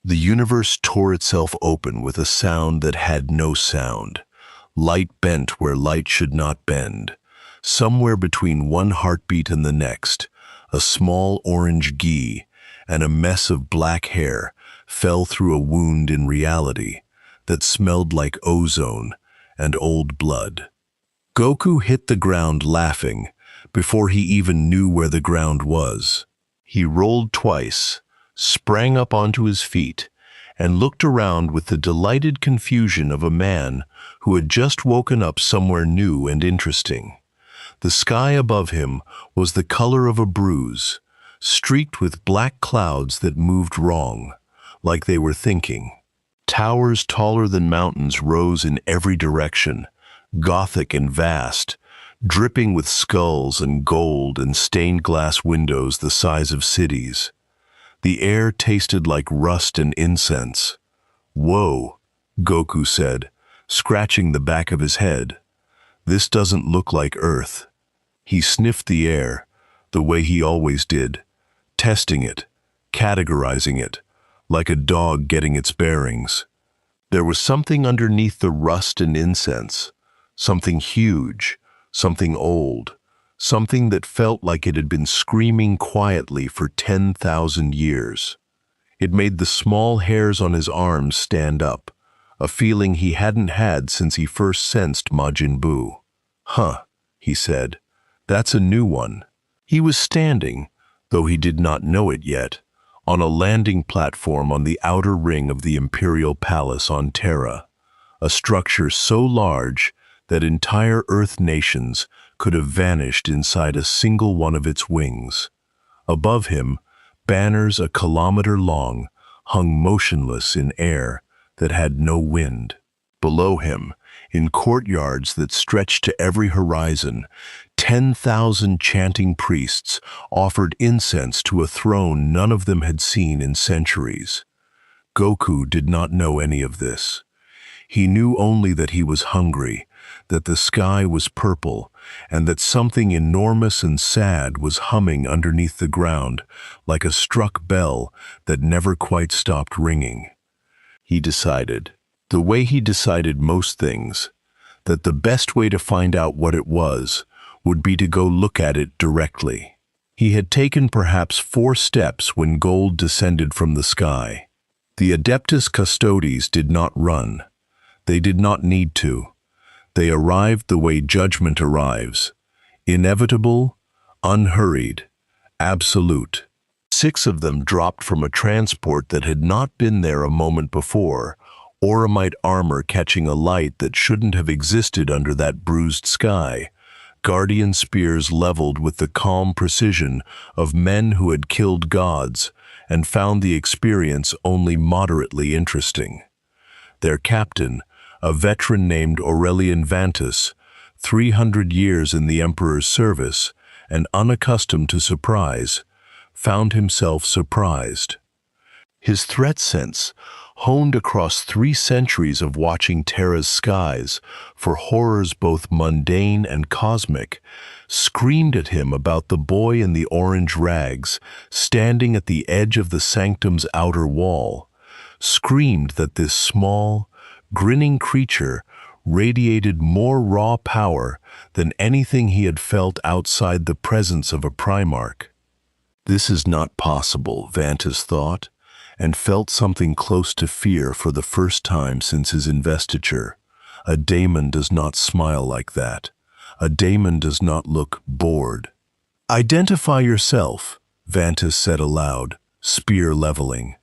The universe tore itself open with a sound that had no sound. Light bent where light should not bend. Somewhere between one heartbeat and the next, a small orange gi and a mess of black hair fell through a wound in reality that smelled like ozone and old blood. Goku hit the ground laughing before he even knew where the ground was. He rolled twice, sprang up onto his feet, and looked around with the delighted confusion of a man who had just woken up somewhere new and interesting. The sky above him was the color of a bruise, streaked with black clouds that moved wrong, like they were thinking. Towers taller than mountains rose in every direction, gothic and vast, dripping with skulls and gold and stained glass windows the size of cities. The air tasted like rust and incense. "Whoa," Goku said, scratching the back of his head. "This doesn't look like Earth." He sniffed the air, the way he always did, testing it, categorizing it, like a dog getting its bearings. There was something underneath the rust and incense, something huge, something old, something that felt like it had been screaming quietly for 10,000 years. It made the small hairs on his arms stand up, a feeling he hadn't had since he first sensed Majin Buu. "Huh," he said, "that's a new one." He was standing, though he did not know it yet, on a landing platform on the outer ring of the Imperial Palace on Terra, a structure so large that entire Earth nations could have vanished inside a single one of its wings. Above him, banners a kilometer long hung motionless in air that had no wind. Below him, in courtyards that stretched to every horizon, 10,000 chanting priests offered incense to a throne none of them had seen in centuries. Goku did not know any of this. He knew only that he was hungry, that the sky was purple, and that something enormous and sad was humming underneath the ground like a struck bell that never quite stopped ringing. He decided, the way he decided most things, that the best way to find out what it was would be to go look at it directly. He had taken perhaps 4 steps when gold descended from the sky. The Adeptus Custodes did not run. They did not need to. They arrived the way judgment arrives, inevitable, unhurried, absolute. 6 of them dropped from a transport that had not been there a moment before, Auramite armor catching a light that shouldn't have existed under that bruised sky, guardian spears leveled with the calm precision of men who had killed gods and found the experience only moderately interesting. Their captain, a veteran named Aurelian Vantus, 300 years in the Emperor's service and unaccustomed to surprise, found himself surprised. His threat sense, honed across 3 centuries of watching Terra's skies for horrors both mundane and cosmic, screamed at him about the boy in the orange rags standing at the edge of the sanctum's outer wall, screamed that this small, grinning creature radiated more raw power than anything he had felt outside the presence of a Primarch. This is not possible, Vantus thought, and felt something close to fear for the first time since his investiture. A daemon does not smile like that. A daemon does not look bored. "Identify yourself," Vantus said aloud, spear leveling.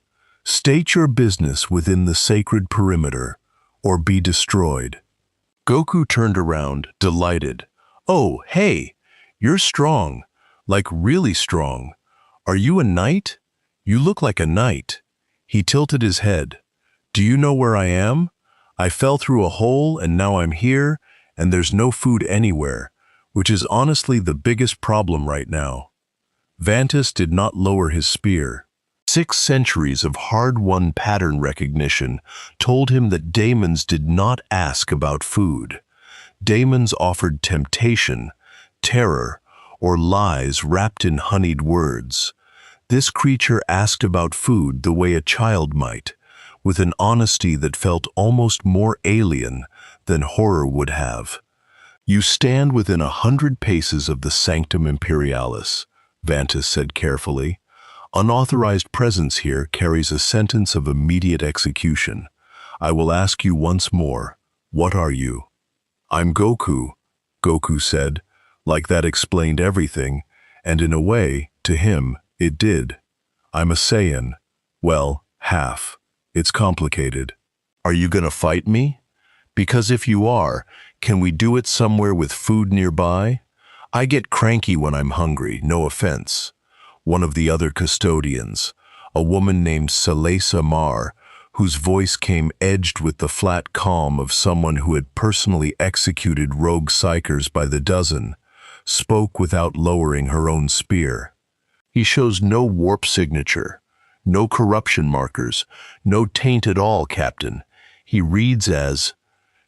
"State your business within the sacred perimeter, or be destroyed." Goku turned around, delighted. "Oh, hey, you're strong, like really strong. Are you a knight? You look like a knight." He tilted his head. "Do you know where I am? I fell through a hole and now I'm here, and there's no food anywhere, which is honestly the biggest problem right now." Vantus did not lower his spear. 6 centuries of hard-won pattern recognition told him that daemons did not ask about food. Daemons offered temptation, terror, or lies wrapped in honeyed words. This creature asked about food the way a child might, with an honesty that felt almost more alien than horror would have. "You stand within 100 paces of the Sanctum Imperialis," Vantus said carefully. "Unauthorized presence here carries a sentence of immediate execution. I will ask you once more, what are you?" "I'm Goku," Goku said, like that explained everything, and in a way, to him, it did. "I'm a Saiyan. Well, half. It's complicated." "Are you gonna fight me? Because if you are, can we do it somewhere with food nearby? I get cranky when I'm hungry, no offense." One of the other custodians, a woman named Salesa Mar, whose voice came edged with the flat calm of someone who had personally executed rogue psychers by the dozen, spoke without lowering her own spear. "He shows no warp signature, no corruption markers, no taint at all, Captain. He reads as—"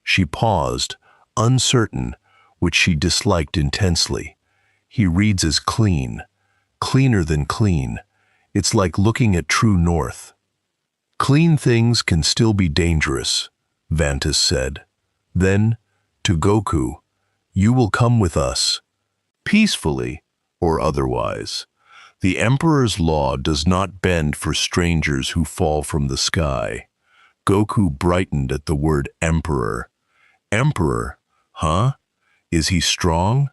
She paused, uncertain, which she disliked intensely. "He reads as clean, cleaner than clean. It's like looking at true north." "Clean things can still be dangerous," Vantus said. Then, to Goku, "You will come with us, peacefully or otherwise. The Emperor's law does not bend for strangers who fall from the sky." Goku brightened at the word Emperor. "Emperor? Huh? Is he strong?"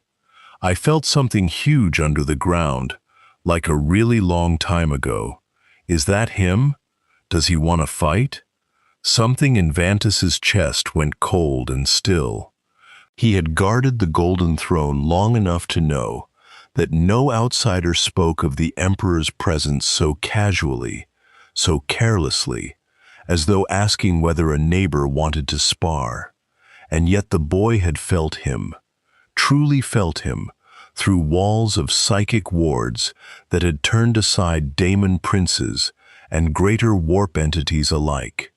I felt something huge under the ground, like a really long time ago. "Is that him? Does he want to fight?" Something in Vantus's chest went cold and still. He had guarded the Golden Throne long enough to know that no outsider spoke of the Emperor's presence so casually, so carelessly, as though asking whether a neighbor wanted to spar. And yet the boy had felt him, truly felt him, through walls of psychic wards that had turned aside daemon princes and greater warp entities alike.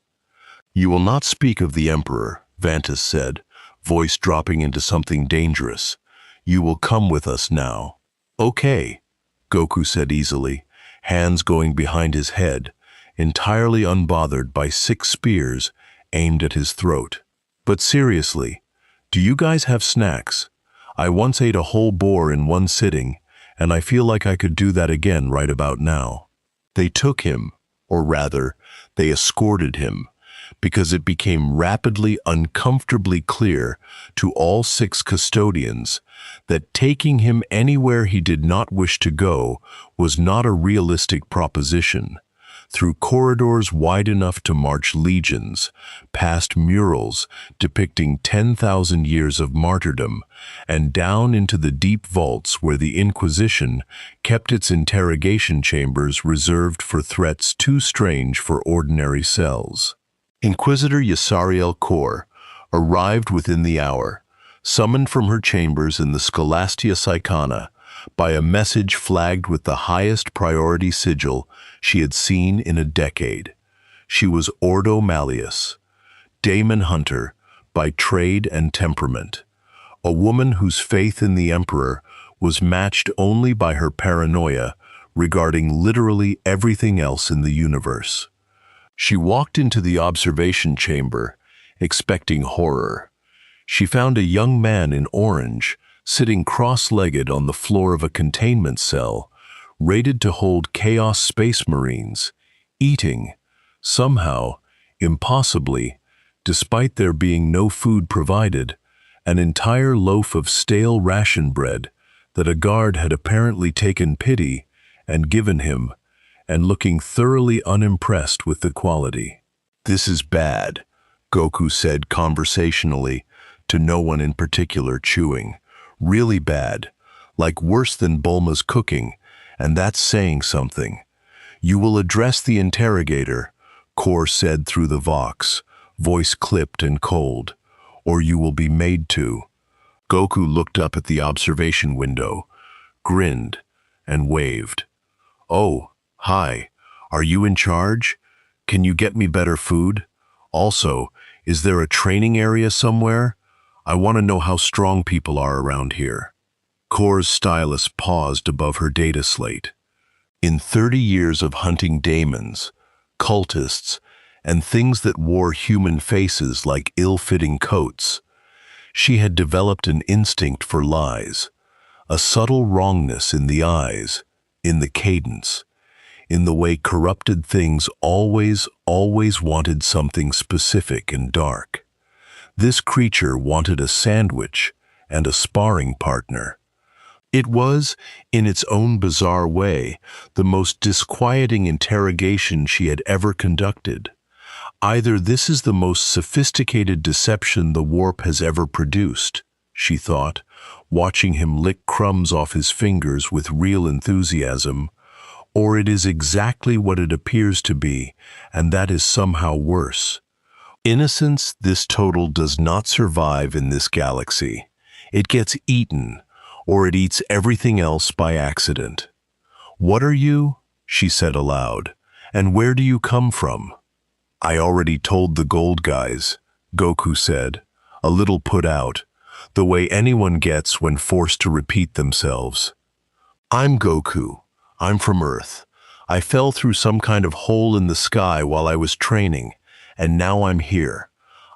"You will not speak of the Emperor," Vantus said, voice dropping into something dangerous. "You will come with us now." "Okay," Goku said easily, hands going behind his head, entirely unbothered by 6 spears aimed at his throat. "But seriously, do you guys have snacks? I once ate a whole boar in one sitting, and I feel like I could do that again right about now." They took him, or rather, they escorted him, because it became rapidly uncomfortably clear to all 6 custodians that taking him anywhere he did not wish to go was not a realistic proposition. Through corridors wide enough to march legions, past murals depicting 10,000 years of martyrdom, and down into the deep vaults where the Inquisition kept its interrogation chambers reserved for threats too strange for ordinary cells. Inquisitor Yasariel Kor arrived within the hour, summoned from her chambers in the Scholastia Psychana by a message flagged with the highest priority sigil she had seen in a decade. She was Ordo Malleus, Daemon Hunter by trade and temperament, a woman whose faith in the Emperor was matched only by her paranoia regarding literally everything else in the universe. She walked into the observation chamber, expecting horror. She found a young man in orange, sitting cross-legged on the floor of a containment cell, rated to hold Chaos Space Marines, eating, somehow, impossibly, despite there being no food provided, an entire loaf of stale ration bread that a guard had apparently taken pity and given him, and looking thoroughly unimpressed with the quality. "This is bad," Goku said conversationally, to no one in particular, chewing. "Really bad, like worse than Bulma's cooking, and that's saying something." "You will address the interrogator," Kor said through the vox, voice clipped and cold, "or you will be made to." Goku looked up at the observation window, grinned, and waved. "Oh, hi. Are you in charge? Can you get me better food? Also, is there a training area somewhere? I want to know how strong people are around here." Kor's stylus paused above her data slate. In 30 years of hunting daemons, cultists, and things that wore human faces like ill-fitting coats, she had developed an instinct for lies, a subtle wrongness in the eyes, in the cadence, in the way corrupted things always wanted something specific and dark. This creature wanted a sandwich and a sparring partner. It was, in its own bizarre way, the most disquieting interrogation she had ever conducted. Either this is the most sophisticated deception the warp has ever produced, she thought, watching him lick crumbs off his fingers with real enthusiasm, or it is exactly what it appears to be, and that is somehow worse. Innocence, this total, does not survive in this galaxy. It gets eaten, or it eats everything else by accident. "What are you?" she said aloud. "And where do you come from?" "I already told the gold guys," Goku said, a little put out, the way anyone gets when forced to repeat themselves. "I'm Goku. I'm from Earth. I fell through some kind of hole in the sky while I was training, and now I'm here.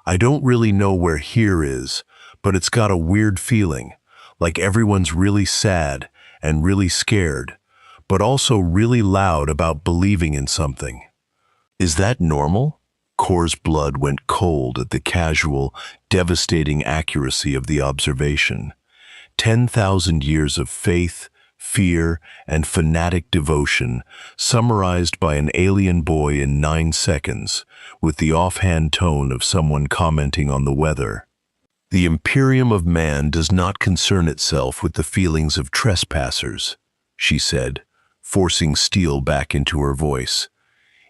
I don't really know where here is, but it's got a weird feeling, like everyone's really sad and really scared, but also really loud about believing in something." "Is that normal?" Kor's blood went cold at the casual, devastating accuracy of the observation. 10,000 years of faith, fear, and fanatic devotion, summarized by an alien boy in 9 seconds, with the offhand tone of someone commenting on the weather. "The Imperium of Man does not concern itself with the feelings of trespassers," she said, forcing steel back into her voice.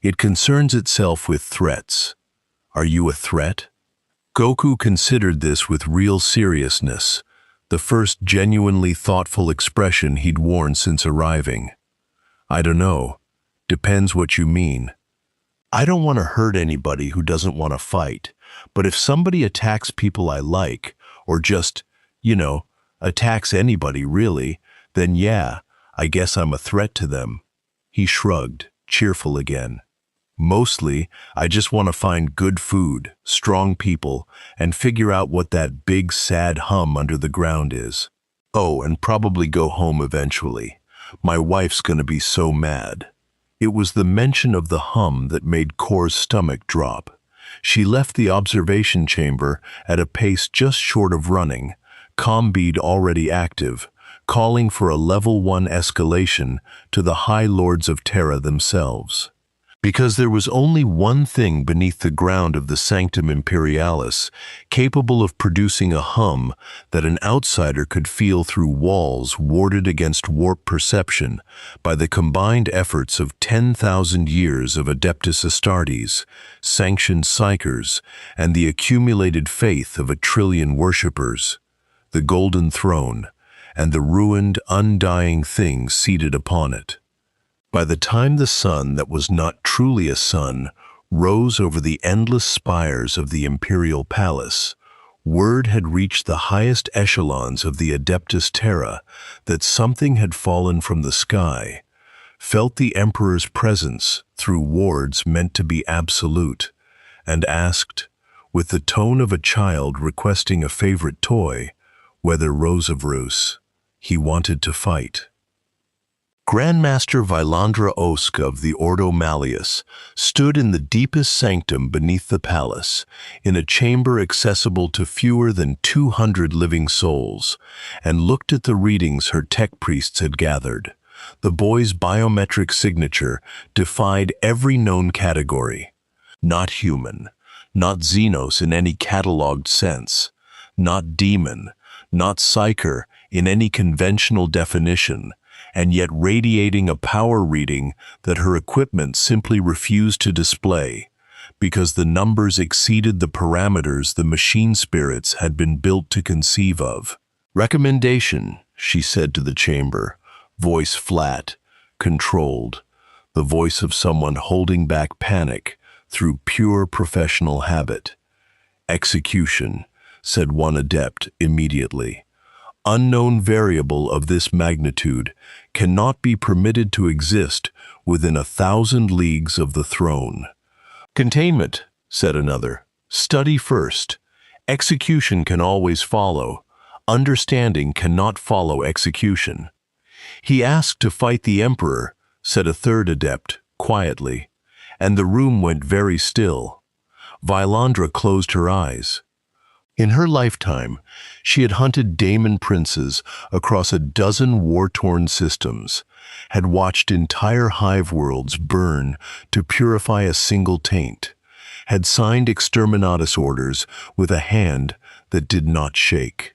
"It concerns itself with threats. Are you a threat?" Goku considered this with real seriousness, the first genuinely thoughtful expression he'd worn since arriving. "I don't know. Depends what you mean. I don't want to hurt anybody who doesn't want to fight, but if somebody attacks people I like, or just, attacks anybody really, then yeah, I guess I'm a threat to them." He shrugged, cheerful again. "Mostly, I just want to find good food, strong people, and figure out what that big sad hum under the ground is. Oh, and probably go home eventually. My wife's gonna be so mad." It was the mention of the hum that made Kor's stomach drop. She left the observation chamber at a pace just short of running, comm bead already active, calling for a level 1 escalation to the High Lords of Terra themselves. Because there was only one thing beneath the ground of the Sanctum Imperialis capable of producing a hum that an outsider could feel through walls warded against warp perception by the combined efforts of 10,000 years of Adeptus Astartes, sanctioned psychers, and the accumulated faith of 1 trillion worshippers: the Golden Throne, and the ruined, undying thing seated upon it. By the time the sun that was not truly a sun rose over the endless spires of the imperial palace, word had reached the highest echelons of the Adeptus Terra that something had fallen from the sky, felt the emperor's presence through wards meant to be absolute, and asked, with the tone of a child requesting a favorite toy, whether Rose of Rus, he wanted to fight. Grandmaster Vylandra Osk of the Ordo Malleus stood in the deepest sanctum beneath the palace, in a chamber accessible to fewer than 200 living souls, and looked at the readings her tech priests had gathered. The boy's biometric signature defied every known category. Not human, not Xenos in any catalogued sense, not demon, not psyker in any conventional definition, and yet radiating a power reading that her equipment simply refused to display, because the numbers exceeded the parameters the machine spirits had been built to conceive of. "Recommendation," she said to the chamber, voice flat, controlled, the voice of someone holding back panic through pure professional habit. "Execution," said one adept immediately. unknown variable of this magnitude cannot be permitted to exist within 1,000 leagues of the throne. Containment, said another. Study first. Execution can always follow. Understanding cannot follow execution. He asked to fight the emperor, said a third adept, quietly, and the room went very still. Vylandra closed her eyes. In her lifetime, she had hunted daemon princes across a dozen war-torn systems, had watched entire hive worlds burn to purify a single taint, had signed exterminatus orders with a hand that did not shake.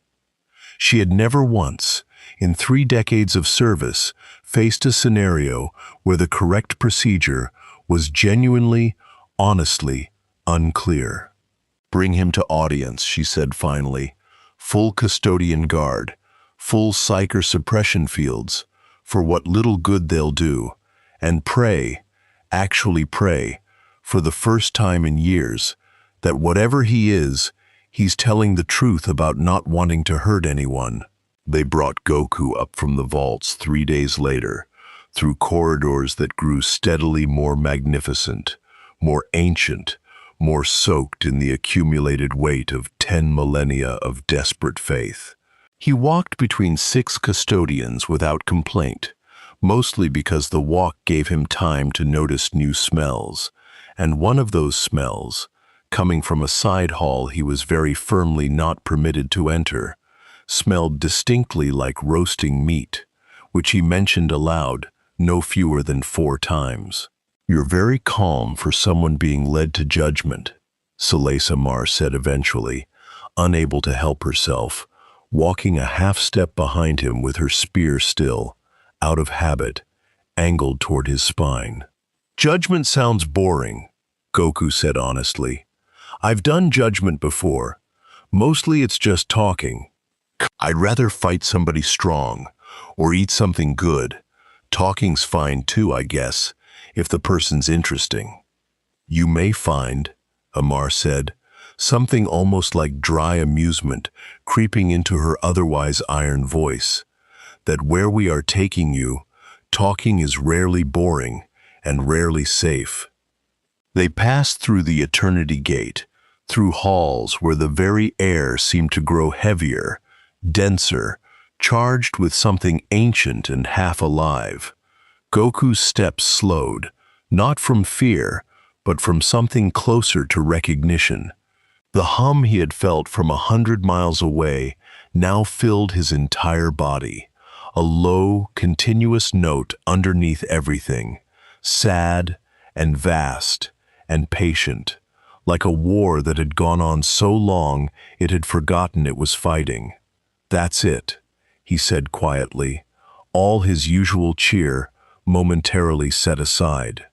She had never once, in 3 decades of service, faced a scenario where the correct procedure was genuinely, honestly unclear. Bring him to audience, she said finally. Full custodian guard, full psyker suppression fields, for what little good they'll do, and pray, actually pray, for the first time in years, that whatever he is, he's telling the truth about not wanting to hurt anyone. They brought Goku up from the vaults 3 days later, through corridors that grew steadily more magnificent, more ancient, more soaked in the accumulated weight of 10 millennia of desperate faith. He walked between 6 custodians without complaint, mostly because the walk gave him time to notice new smells, and one of those smells, coming from a side hall he was very firmly not permitted to enter, smelled distinctly like roasting meat, which he mentioned aloud no fewer than 4 times. You're very calm for someone being led to judgment, Salesa Mar said eventually, unable to help herself, walking a half-step behind him with her spear still, out of habit, angled toward his spine. Judgment sounds boring, Goku said honestly. I've done judgment before. Mostly it's just talking. I'd rather fight somebody strong, or eat something good. Talking's fine too, I guess, if the person's interesting. You may find, Amar said, something almost like dry amusement creeping into her otherwise iron voice, that where we are taking you, talking is rarely boring and rarely safe. They passed through the Eternity Gate, through halls where the very air seemed to grow heavier, denser, charged with something ancient and half alive. Goku's steps slowed, not from fear, but from something closer to recognition. The hum he had felt from 100 miles away now filled his entire body, a low, continuous note underneath everything, sad and vast and patient, like a war that had gone on so long it had forgotten it was fighting. That's it, he said quietly, all his usual cheer momentarily set aside.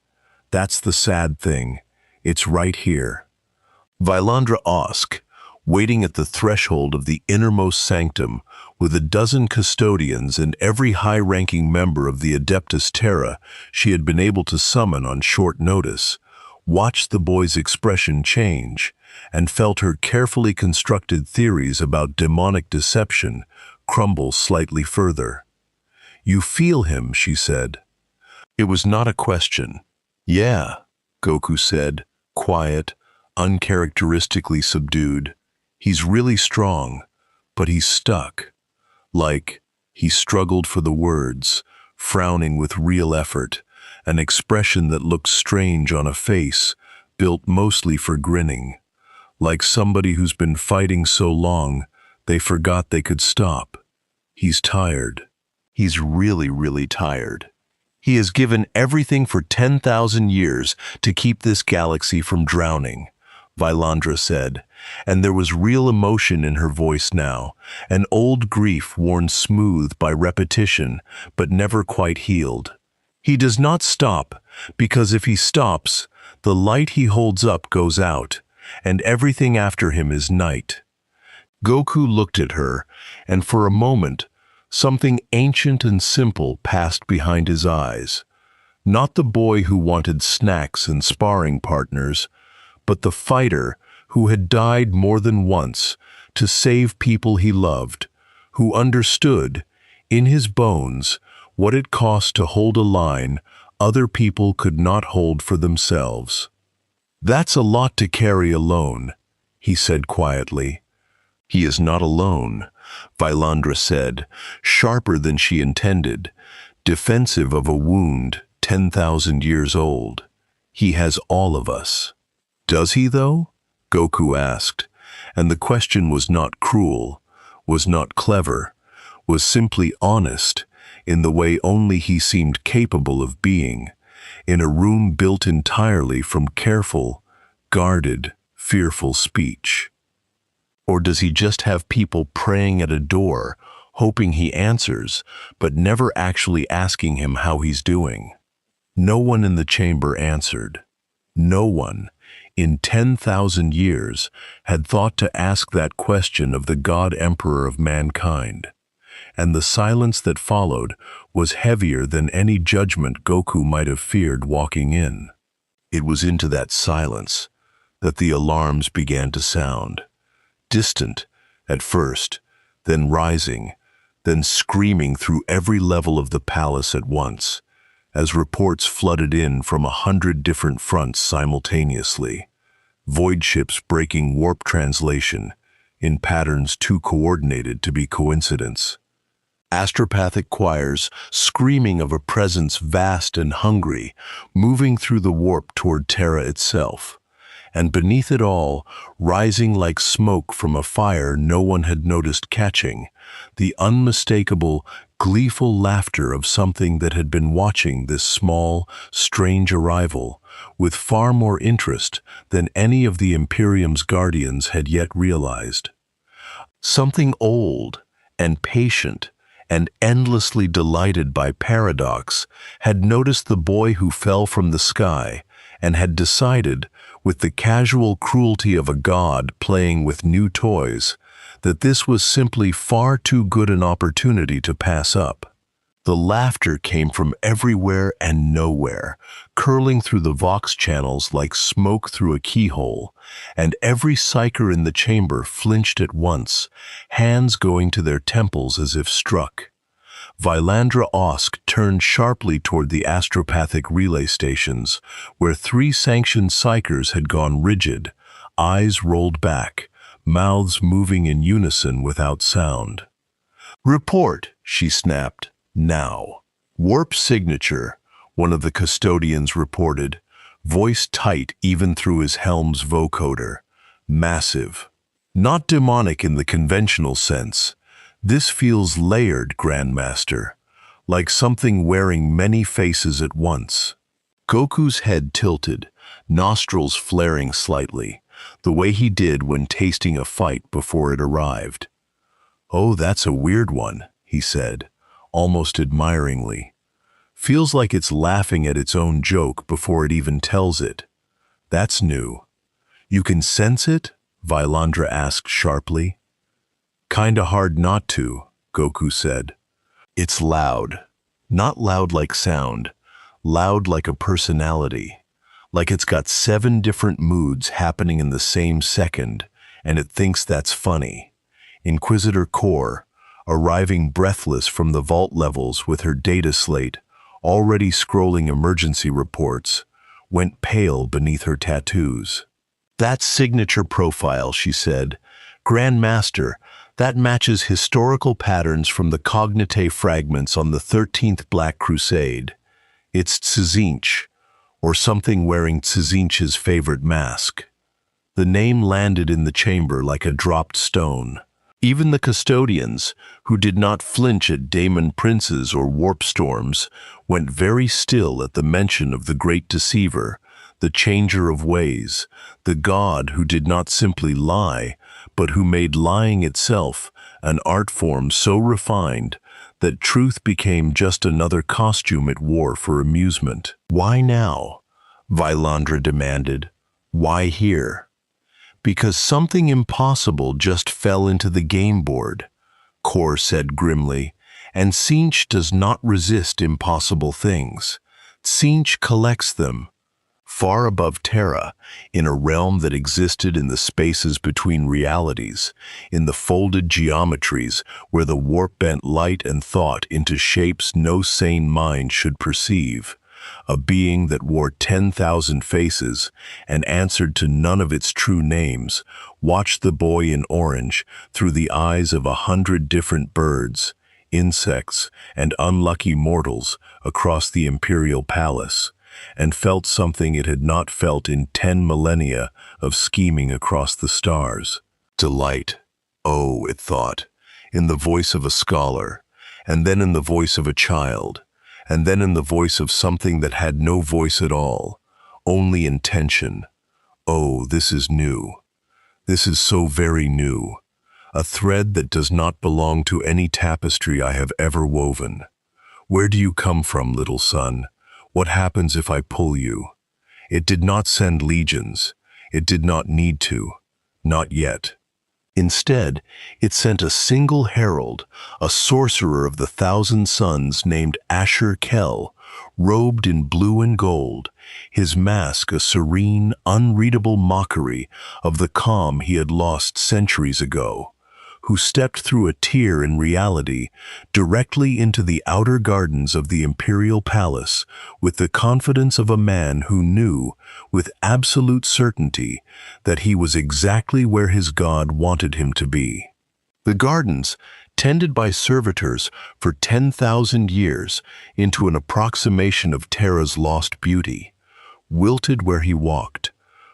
That's the sad thing. It's right here. Vylandra Osk, waiting at the threshold of the innermost sanctum with a dozen custodians and every high-ranking member of the Adeptus Terra she had been able to summon on short notice, watched the boy's expression change and felt her carefully constructed theories about demonic deception crumble slightly further. You feel him, she said. It was not a question. Yeah, Goku said, quiet, uncharacteristically subdued. He's really strong, but he's stuck. Like, he struggled for the words, frowning with real effort, an expression that looked strange on a face, built mostly for grinning. Like somebody who's been fighting so long, they forgot they could stop. He's tired. He's really, really tired. He has given everything for 10,000 years to keep this galaxy from drowning, Vylandra said, and there was real emotion in her voice now, an old grief worn smooth by repetition, but never quite healed. He does not stop, because if he stops, the light he holds up goes out, and everything after him is night. Goku looked at her, and for a moment, something ancient and simple passed behind his eyes. Not the boy who wanted snacks and sparring partners, but the fighter who had died more than once to save people he loved, who understood, in his bones, what it cost to hold a line other people could not hold for themselves. "That's a lot to carry alone," he said quietly. "He is not alone," Vylandra said, sharper than she intended, defensive of a wound 10,000 years old. "He has all of us." "Does he, though?" Goku asked, and the question was not cruel, was not clever, was simply honest, in the way only he seemed capable of being, in a room built entirely from careful, guarded, fearful speech. Or does he just have people praying at a door, hoping he answers, but never actually asking him how he's doing? No one in the chamber answered. No one, in 10,000 years, had thought to ask that question of the God Emperor of mankind. And the silence that followed was heavier than any judgment Goku might have feared walking in. It was into that silence that the alarms began to sound. Distant, at first, then rising, then screaming through every level of the palace at once, as reports flooded in from 100 different fronts simultaneously. Void ships breaking warp translation in patterns too coordinated to be coincidence. Astropathic choirs screaming of a presence vast and hungry, moving through the warp toward Terra itself. And beneath it all, rising like smoke from a fire no one had noticed catching, the unmistakable, gleeful laughter of something that had been watching this small, strange arrival with far more interest than any of the Imperium's guardians had yet realized. Something old and patient and endlessly delighted by paradox had noticed the boy who fell from the sky and had decided, with the casual cruelty of a god playing with new toys, that this was simply far too good an opportunity to pass up. The laughter came from everywhere and nowhere, curling through the vox channels like smoke through a keyhole, and every psyker in the chamber flinched at once, hands going to their temples as if struck. Vylandra Osk turned sharply toward the astropathic relay stations, where 3 sanctioned psychers had gone rigid, eyes rolled back, mouths moving in unison without sound. "Report," she snapped. "Now." "Warp signature," one of the custodians reported, voice tight even through his helm's vocoder. "Massive. Not demonic in the conventional sense. This feels layered, Grandmaster, like something wearing many faces at once." Goku's head tilted, nostrils flaring slightly, the way he did when tasting a fight before it arrived. "Oh, that's a weird one," he said, almost admiringly. "Feels like it's laughing at its own joke before it even tells it. That's new." "You can sense it?" Vylandra asked sharply. "Kinda hard not to," Goku said. "It's loud. Not loud like sound, loud like a personality. Like it's got 7 different moods happening in the same second, and it thinks that's funny." Inquisitor Core, arriving breathless from the vault levels with her data slate, already scrolling emergency reports, went pale beneath her tattoos. "That signature profile," she said. "Grandmaster, that matches historical patterns from the cognite fragments on the 13th Black Crusade. It's Tzinch, or something wearing Tzinch's favorite mask." The name landed in the chamber like a dropped stone. Even the custodians, who did not flinch at daemon princes or warp storms, went very still at the mention of the great deceiver, the changer of ways, the god who did not simply lie, but who made lying itself an art form so refined that truth became just another costume it wore for amusement. "Why now?" Vylandra demanded. "Why here?" "Because something impossible just fell into the game board," Core said grimly, "and Tzinch does not resist impossible things. Tzinch collects them. far above Terra, in a realm that existed in the spaces between realities, in the folded geometries where the warp bent light and thought into shapes no sane mind should perceive. A being that wore 10,000 faces and answered to none of its true names, watched the boy in orange through the eyes of 100 different birds, insects, and unlucky mortals across the imperial palace, and felt something it had not felt in 10 millennia of scheming across the stars. Delight, oh, it thought, in the voice of a scholar, and then in the voice of a child, and then in the voice of something that had no voice at all, only intention. Oh, this is new. This is so very new. A thread that does not belong to any tapestry I have ever woven. Where do you come from, little son? What happens if I pull you? It did not send legions. It did not need to. Not yet. Instead, it sent a single herald, a sorcerer of the 1,000 Suns named Asher Kell, robed in blue and gold, his mask a serene, unreadable mockery of the calm he had lost centuries ago, who stepped through a tear in reality directly into the outer gardens of the imperial palace with the confidence of a man who knew, with absolute certainty, that he was exactly where his god wanted him to be. The gardens, tended by servitors for 10,000 years into an approximation of Terra's lost beauty, wilted where he walked,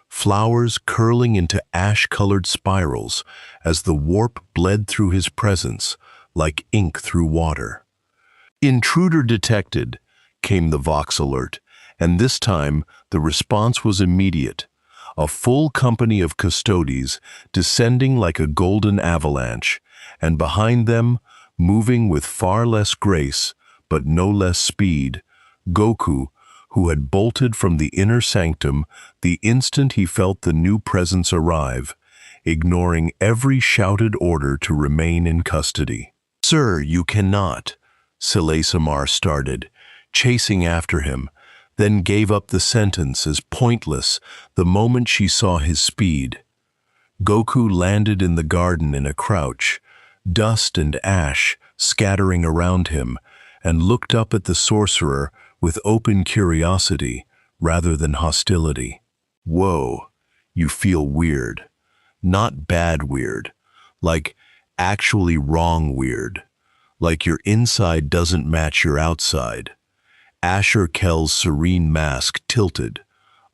flowers curling into ash-colored spirals as the warp bled through his presence like ink through water. "Intruder detected," came the Vox alert, and this time the response was immediate. A full company of custodies descending like a golden avalanche, and behind them, moving with far less grace but no less speed, Goku, who had bolted from the inner sanctum the instant he felt the new presence arrive, ignoring every shouted order to remain in custody. "Sir, you cannot," Samar started, chasing after him, then gave up the sentence as pointless the moment she saw his speed. Goku landed in the garden in a crouch, dust and ash scattering around him, and looked up at the sorcerer with open curiosity rather than hostility. "Whoa, you feel weird. Not bad weird, like actually wrong weird, like your inside doesn't match your outside." Asher Kell's serene mask tilted,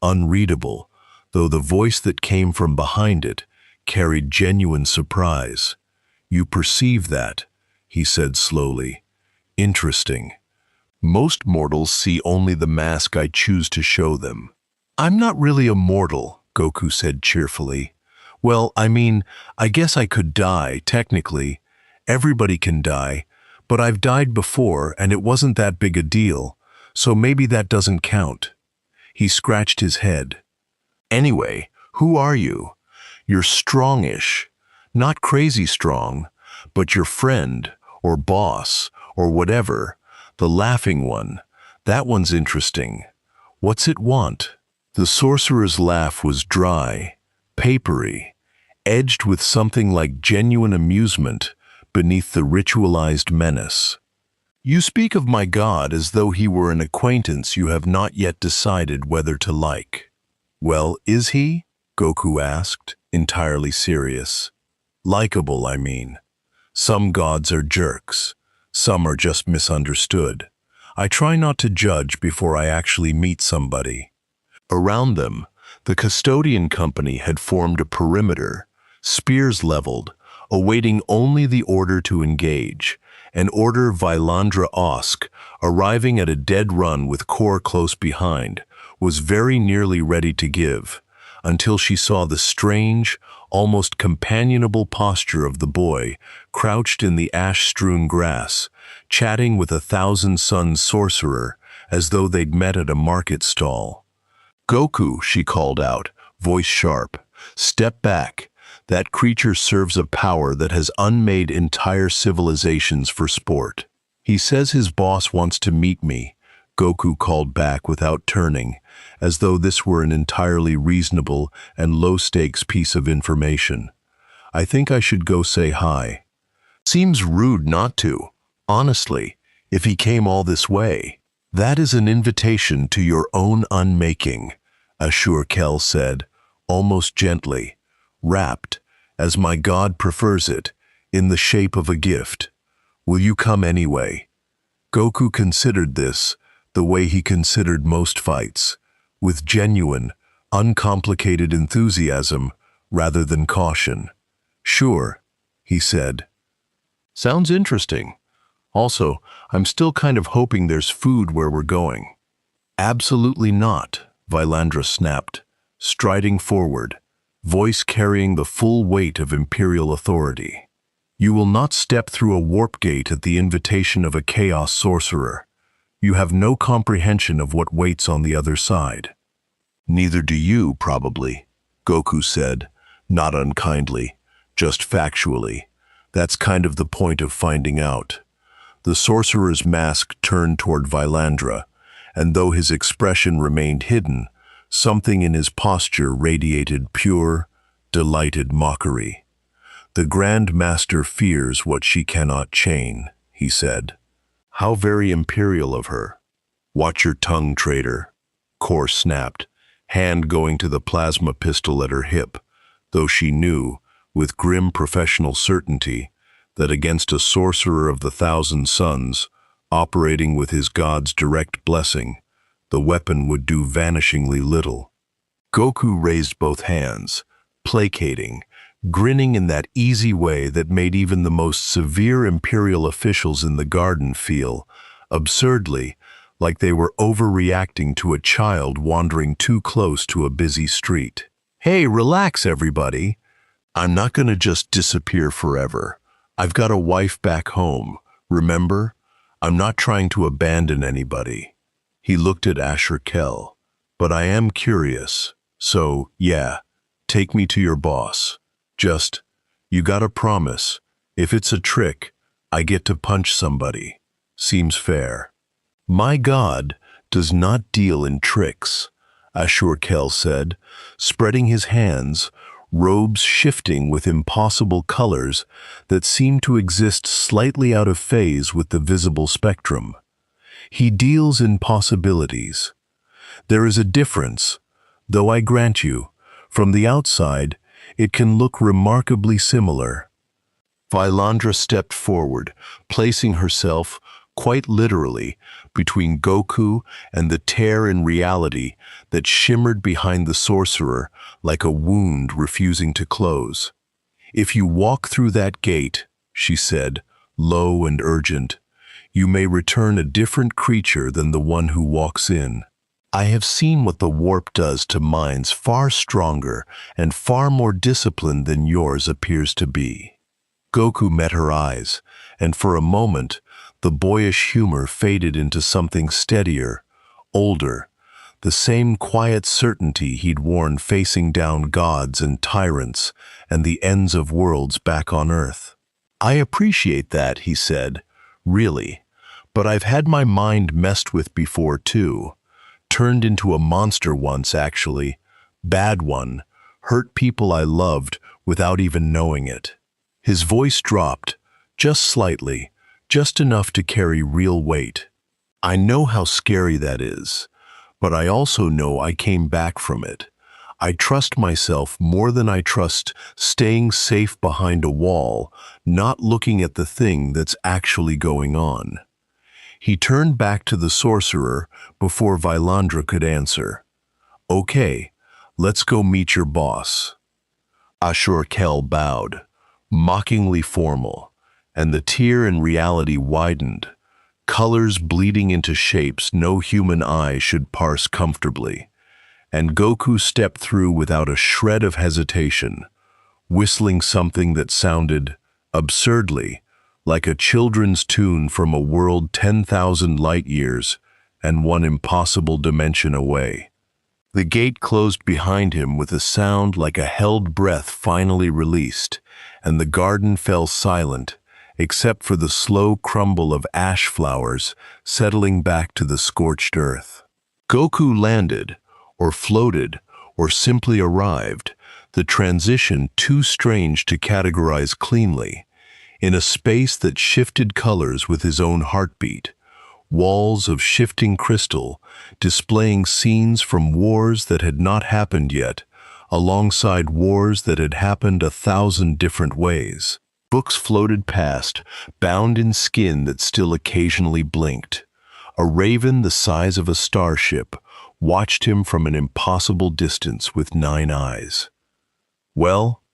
unreadable, though the voice that came from behind it carried genuine surprise. "You perceive that," he said slowly. "Interesting. Most mortals see only the mask I choose to show them." "I'm not really a mortal," Goku said cheerfully. "Well, I mean, I guess I could die, technically. Everybody can die, but I've died before and it wasn't that big a deal, so maybe that doesn't count." He scratched his head. "Anyway, who are you? You're strongish. Not crazy strong, but your friend, or boss, or whatever. The laughing one. That one's interesting. What's it want?" The sorcerer's laugh was dry, papery, edged with something like genuine amusement beneath the ritualized menace. "You speak of my god as though he were an acquaintance you have not yet decided whether to like." "Well, is he?" Goku asked, entirely serious. "Likeable, I mean. Some gods are jerks. Some are just misunderstood. I try not to judge before I actually meet somebody." Around them, the custodian company had formed a perimeter, spears leveled, awaiting only the order to engage, an order Vylandra Osk, arriving at a dead run with Kor close behind, was very nearly ready to give, until she saw the strange, almost companionable posture of the boy, crouched in the ash-strewn grass, chatting with 1,000 Suns sorcerer, as though they'd met at a market stall. "Goku," she called out, voice sharp, "step back. That creature serves a power that has unmade entire civilizations for sport." "He says his boss wants to meet me," Goku called back without turning, as though this were an entirely reasonable and low-stakes piece of information. I think I should go say hi. Seems rude not to, honestly, if he came all this way. That is an invitation to your own unmaking, Ashur Kel said, almost gently, wrapped, as my God prefers it, in the shape of a gift. Will you come anyway? Goku considered this the way he considered most fights, with genuine, uncomplicated enthusiasm rather than caution. Sure, he said. Sounds interesting. Also, I'm still kind of hoping there's food where we're going. Absolutely not, Vylandra snapped, striding forward, voice carrying the full weight of imperial authority. You will not step through a warp gate at the invitation of a chaos sorcerer. You have no comprehension of what waits on the other side. Neither do you, probably, Goku said, not unkindly, just factually. That's kind of the point of finding out. The sorcerer's mask turned toward Vylandra, and though his expression remained hidden, something in his posture radiated pure, delighted mockery. The Grand Master fears what she cannot chain, he said. How very imperial of her. Watch your tongue, traitor. Kor snapped, hand going to the plasma pistol at her hip, though she knew, with grim professional certainty, that against a sorcerer of the Thousand Suns, operating with his god's direct blessing, the weapon would do vanishingly little. Goku raised both hands, placating, grinning in that easy way that made even the most severe imperial officials in the garden feel, absurdly, like they were overreacting to a child wandering too close to a busy street. Hey, relax, everybody. I'm not going to just disappear forever. I've got a wife back home, remember? I'm not trying to abandon anybody. He looked at Ashur Kel. But I am curious, so, yeah, take me to your boss. Just, you gotta promise, if it's a trick, I get to punch somebody. Seems fair. My God does not deal in tricks, Ashur Kel said, spreading his hands, robes shifting with impossible colors that seemed to exist slightly out of phase with the visible spectrum. He deals in possibilities. There is a difference, though I grant you, from the outside, it can look remarkably similar. Vylandra stepped forward, placing herself, quite literally, between Goku and the tear in reality that shimmered behind the sorcerer like a wound refusing to close. If you walk through that gate, she said, low and urgent, you may return a different creature than the one who walks in. I have seen what the warp does to minds far stronger and far more disciplined than yours appears to be. Goku met her eyes, and for a moment, the boyish humor faded into something steadier, older, the same quiet certainty he'd worn facing down gods and tyrants and the ends of worlds back on Earth. I appreciate that, he said, really, but I've had my mind messed with before too. Turned into a monster once, actually. Bad one. Hurt people I loved without even knowing it. His voice dropped, just slightly, just enough to carry real weight. I know how scary that is, but I also know I came back from it. I trust myself more than I trust staying safe behind a wall, not looking at the thing that's actually going on. He turned back to the sorcerer before Vylandra could answer. Okay, let's go meet your boss. Ashur Kel bowed, mockingly formal, and the tear in reality widened, colors bleeding into shapes no human eye should parse comfortably, and Goku stepped through without a shred of hesitation, whistling something that sounded, absurdly, like a children's tune from a world 10,000 light-years and one impossible dimension away. The gate closed behind him with a sound like a held breath finally released, and the garden fell silent, except for the slow crumble of ash flowers settling back to the scorched earth. Goku landed, or floated, or simply arrived, the transition too strange to categorize cleanly, in a space that shifted colors with his own heartbeat, walls of shifting crystal displaying scenes from wars that had not happened yet, alongside wars that had happened 1,000 different ways. Books floated past, bound in skin that still occasionally blinked. A raven the size of a starship watched him from an impossible distance with 9 eyes. "Well,"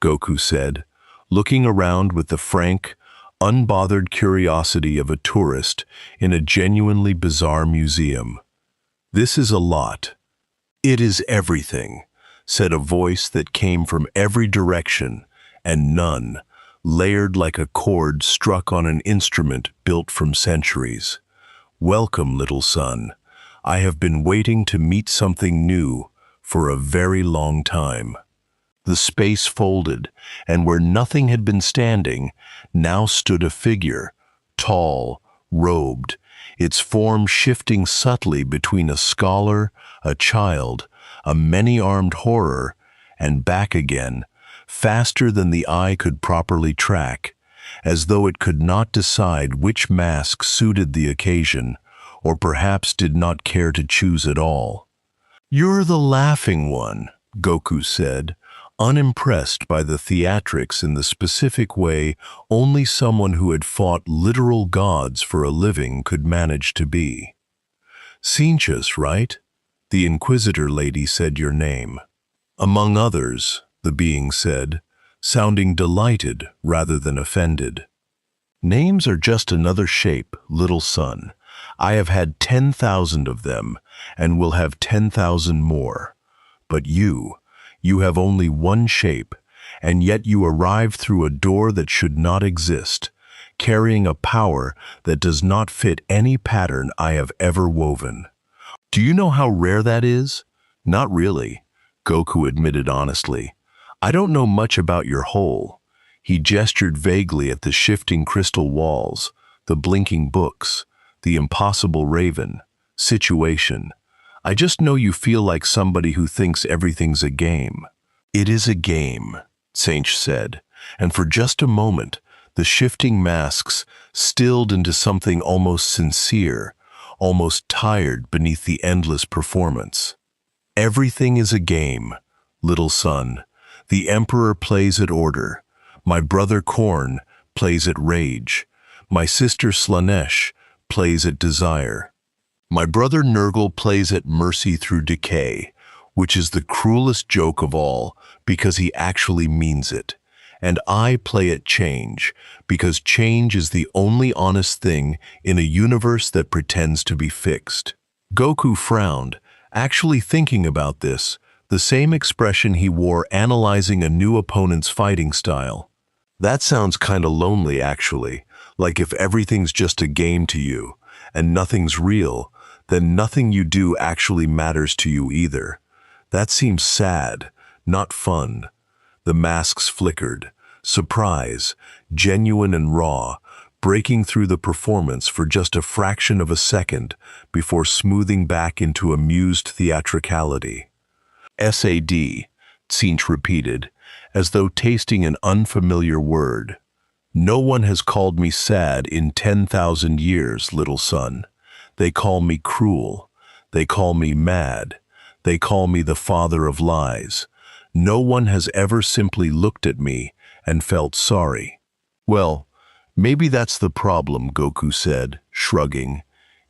Goku said, looking around with the frank, unbothered curiosity of a tourist in a genuinely bizarre museum. "This is a lot." "It is everything," said a voice that came from every direction, and none, layered like a chord struck on an instrument built from centuries. "Welcome, little son. I have been waiting to meet something new for a very long time." The space folded, and where nothing had been standing, now stood a figure, tall, robed, its form shifting subtly between a scholar, a child, a many-armed horror, and back again, faster than the eye could properly track, as though it could not decide which mask suited the occasion, or perhaps did not care to choose at all. "You're the laughing one," Goku said, unimpressed by the theatrics in the specific way only someone who had fought literal gods for a living could manage to be. "Sinchas, right?" The Inquisitor lady said your name. "Among others," the being said, sounding delighted rather than offended. "Names are just another shape, little son. I have had 10,000 of them, and will have 10,000 more. But you have only one shape, and yet you arrive through a door that should not exist, carrying a power that does not fit any pattern I have ever woven. Do you know how rare that is?" "Not really," Goku admitted honestly. "I don't know much about your whole." He gestured vaguely at the shifting crystal walls, the blinking books, the impossible raven, situation. "I just know you feel like somebody who thinks everything's a game." "It is a game," Sainch said, and for just a moment, the shifting masks stilled into something almost sincere, almost tired beneath the endless performance. "Everything is a game, little son. The Emperor plays at order. My brother Korn plays at rage. My sister Slanesh plays at desire. My brother Nurgle plays at mercy through decay, which is the cruelest joke of all because he actually means it. And I play at change, because change is the only honest thing in a universe that pretends to be fixed." Goku frowned, actually thinking about this, the same expression he wore analyzing a new opponent's fighting style. "That sounds kinda lonely, actually, like if everything's just a game to you, and nothing's real, then nothing you do actually matters to you either. That seems sad, not fun." The masks flickered, surprise, genuine and raw, breaking through the performance for just a fraction of a second before smoothing back into amused theatricality. "SAD," Tsinch repeated, as though tasting an unfamiliar word. "No one has called me sad in 10,000 years, little son. They call me cruel. They call me mad. They call me the father of lies. No one has ever simply looked at me and felt sorry." "Well, maybe that's the problem," Goku said, shrugging,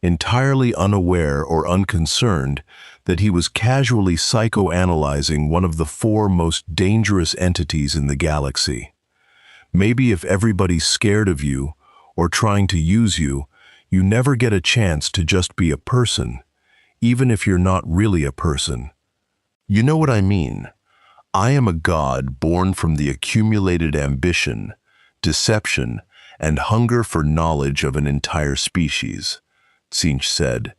entirely unaware or unconcerned that he was casually psychoanalyzing one of the 4 most dangerous entities in the galaxy. "Maybe if everybody's scared of you, or trying to use you, you never get a chance to just be a person, even if you're not really a person. You know what I mean? I am a god born from the accumulated ambition, deception, and hunger for knowledge of an entire species," Tsinch said,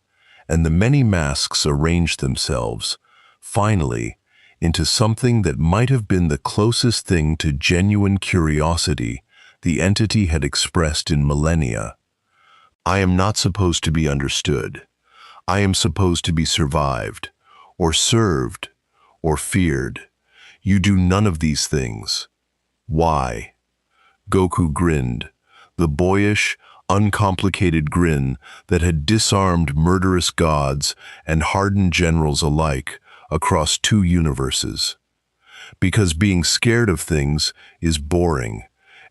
and the many masks arranged themselves, finally, into something that might have been the closest thing to genuine curiosity the entity had expressed in millennia. I am not supposed to be understood. I am supposed to be survived, or served, or feared. You do none of these things. Why? Goku grinned, the boyish, uncomplicated grin that had disarmed murderous gods and hardened generals alike across two universes. Because being scared of things is boring,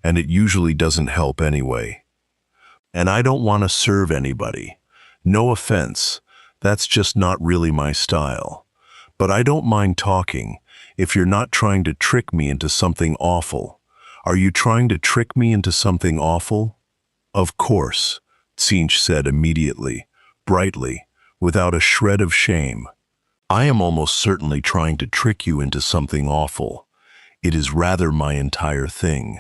and it usually doesn't help anyway. And I don't want to serve anybody. No offense, that's just not really my style. But I don't mind talking if you're not trying to trick me into something awful. Are you trying to trick me into something awful? Of course, Tsinch said immediately, brightly, without a shred of shame. I am almost certainly trying to trick you into something awful. It is rather my entire thing.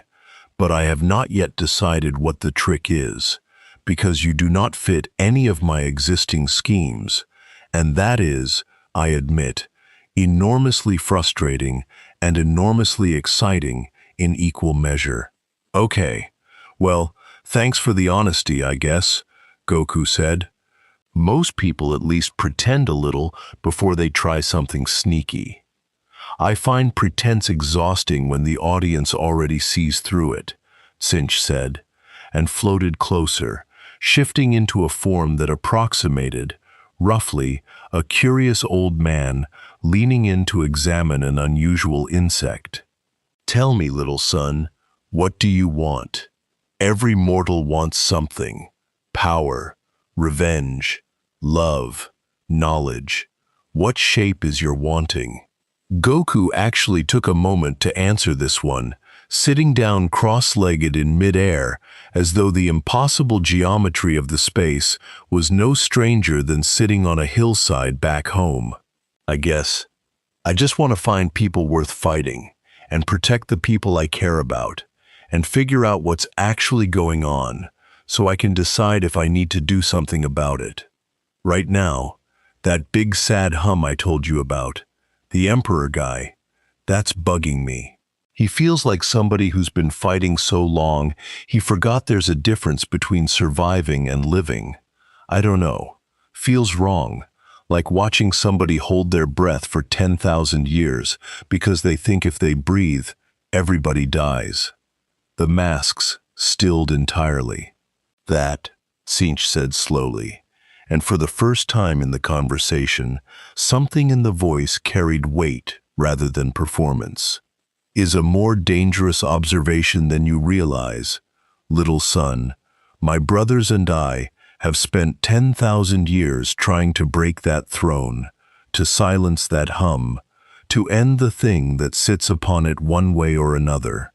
But I have not yet decided what the trick is, because you do not fit any of my existing schemes, and that is, I admit, enormously frustrating and enormously exciting in equal measure. Okay, well, thanks for the honesty, I guess, Goku said. Most people at least pretend a little before they try something sneaky. I find pretense exhausting when the audience already sees through it, Tsinch said, and floated closer, shifting into a form that approximated, roughly, a curious old man leaning in to examine an unusual insect. Tell me, little son, what do you want? Every mortal wants something: power, revenge, love, knowledge. What shape is your wanting? Goku actually took a moment to answer this one, sitting down cross-legged in mid-air, as though the impossible geometry of the space was no stranger than sitting on a hillside back home. I guess I just want to find people worth fighting, and protect the people I care about, and figure out what's actually going on, so I can decide if I need to do something about it. Right now, that big sad hum I told you about, the Emperor guy, that's bugging me. He feels like somebody who's been fighting so long, he forgot there's a difference between surviving and living. I don't know. Feels wrong, like watching somebody hold their breath for 10,000 years because they think if they breathe, everybody dies. The masks stilled entirely. That, Tsinch said slowly, and for the first time in the conversation, something in the voice carried weight rather than performance, is a more dangerous observation than you realize. Little son, my brothers and I have spent 10,000 years trying to break that throne, to silence that hum, to end the thing that sits upon it one way or another.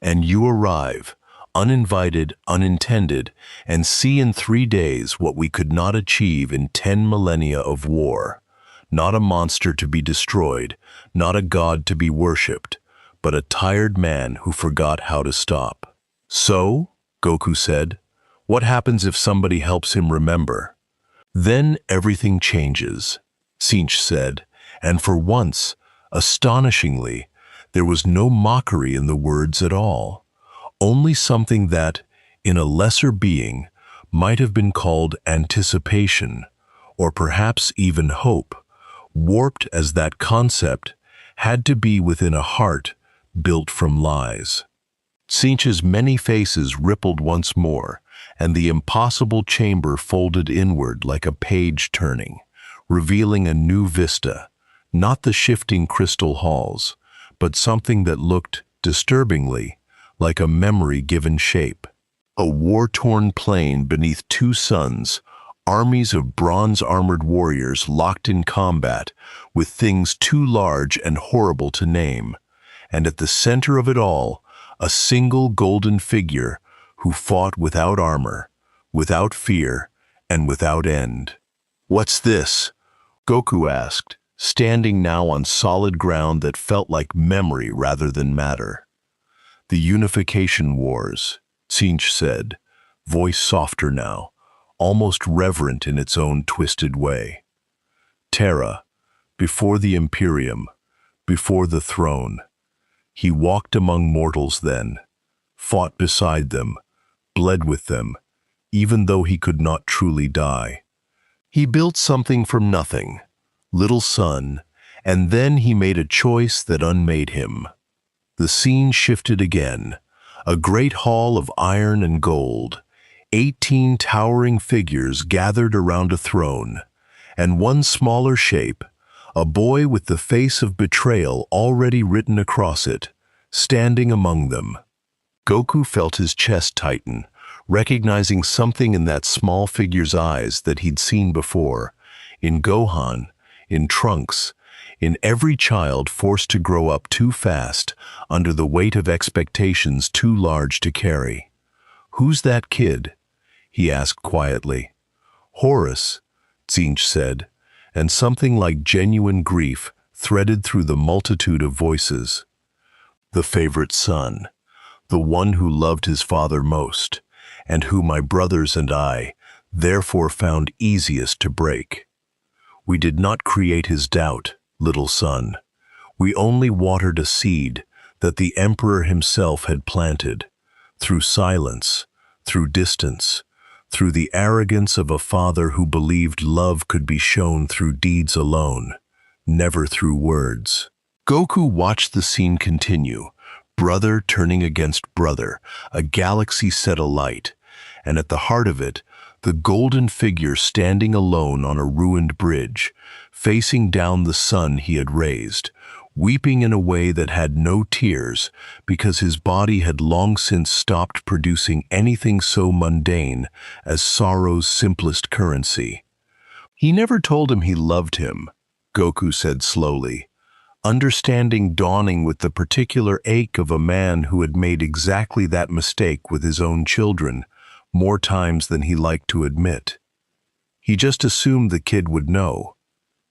And you arrive, uninvited, unintended, and see in 3 days what we could not achieve in 10 millennia of war. Not a monster to be destroyed, not a god to be worshipped, but a tired man who forgot how to stop. So, Goku said, what happens if somebody helps him remember? Then everything changes, Tsinch said, and for once, astonishingly, there was no mockery in the words at all. Only something that, in a lesser being, might have been called anticipation, or perhaps even hope, warped as that concept had to be within a heart built from lies. Tsinch's many faces rippled once more, and the impossible chamber folded inward like a page turning, revealing a new vista, not the shifting crystal halls, but something that looked, disturbingly, like a memory given shape. A war-torn plain beneath two suns, armies of bronze-armored warriors locked in combat with things too large and horrible to name, and at the center of it all, a single golden figure who fought without armor, without fear, and without end. "What's this?" Goku asked, standing now on solid ground that felt like memory rather than matter. "The Unification Wars," Tsinch said, voice softer now, almost reverent in its own twisted way. "Terra, before the Imperium, before the throne. He walked among mortals then, fought beside them, bled with them, even though he could not truly die. He built something from nothing, little son, and then he made a choice that unmade him. The scene shifted again, a great hall of iron and gold, 18 towering figures gathered around a throne, and one smaller shape, a boy with the face of betrayal already written across it, standing among them. Goku felt his chest tighten, recognizing something in that small figure's eyes that he'd seen before, in Gohan, in Trunks, in every child forced to grow up too fast under the weight of expectations too large to carry. "Who's that kid?" he asked quietly. "Horus," Tzeentch said, and something like genuine grief threaded through the multitude of voices. "The favorite son, the one who loved his father most, and who my brothers and I therefore found easiest to break. We did not create his doubt, little son. We only watered a seed that the emperor himself had planted, through silence, through distance, through the arrogance of a father who believed love could be shown through deeds alone, never through words." Goku watched the scene continue, brother turning against brother, a galaxy set alight, and at the heart of it, the golden figure standing alone on a ruined bridge, facing down the son he had raised, weeping in a way that had no tears because his body had long since stopped producing anything so mundane as sorrow's simplest currency. "He never told him he loved him," Goku said slowly, understanding dawning with the particular ache of a man who had made exactly that mistake with his own children more times than he liked to admit. He just assumed the kid would know,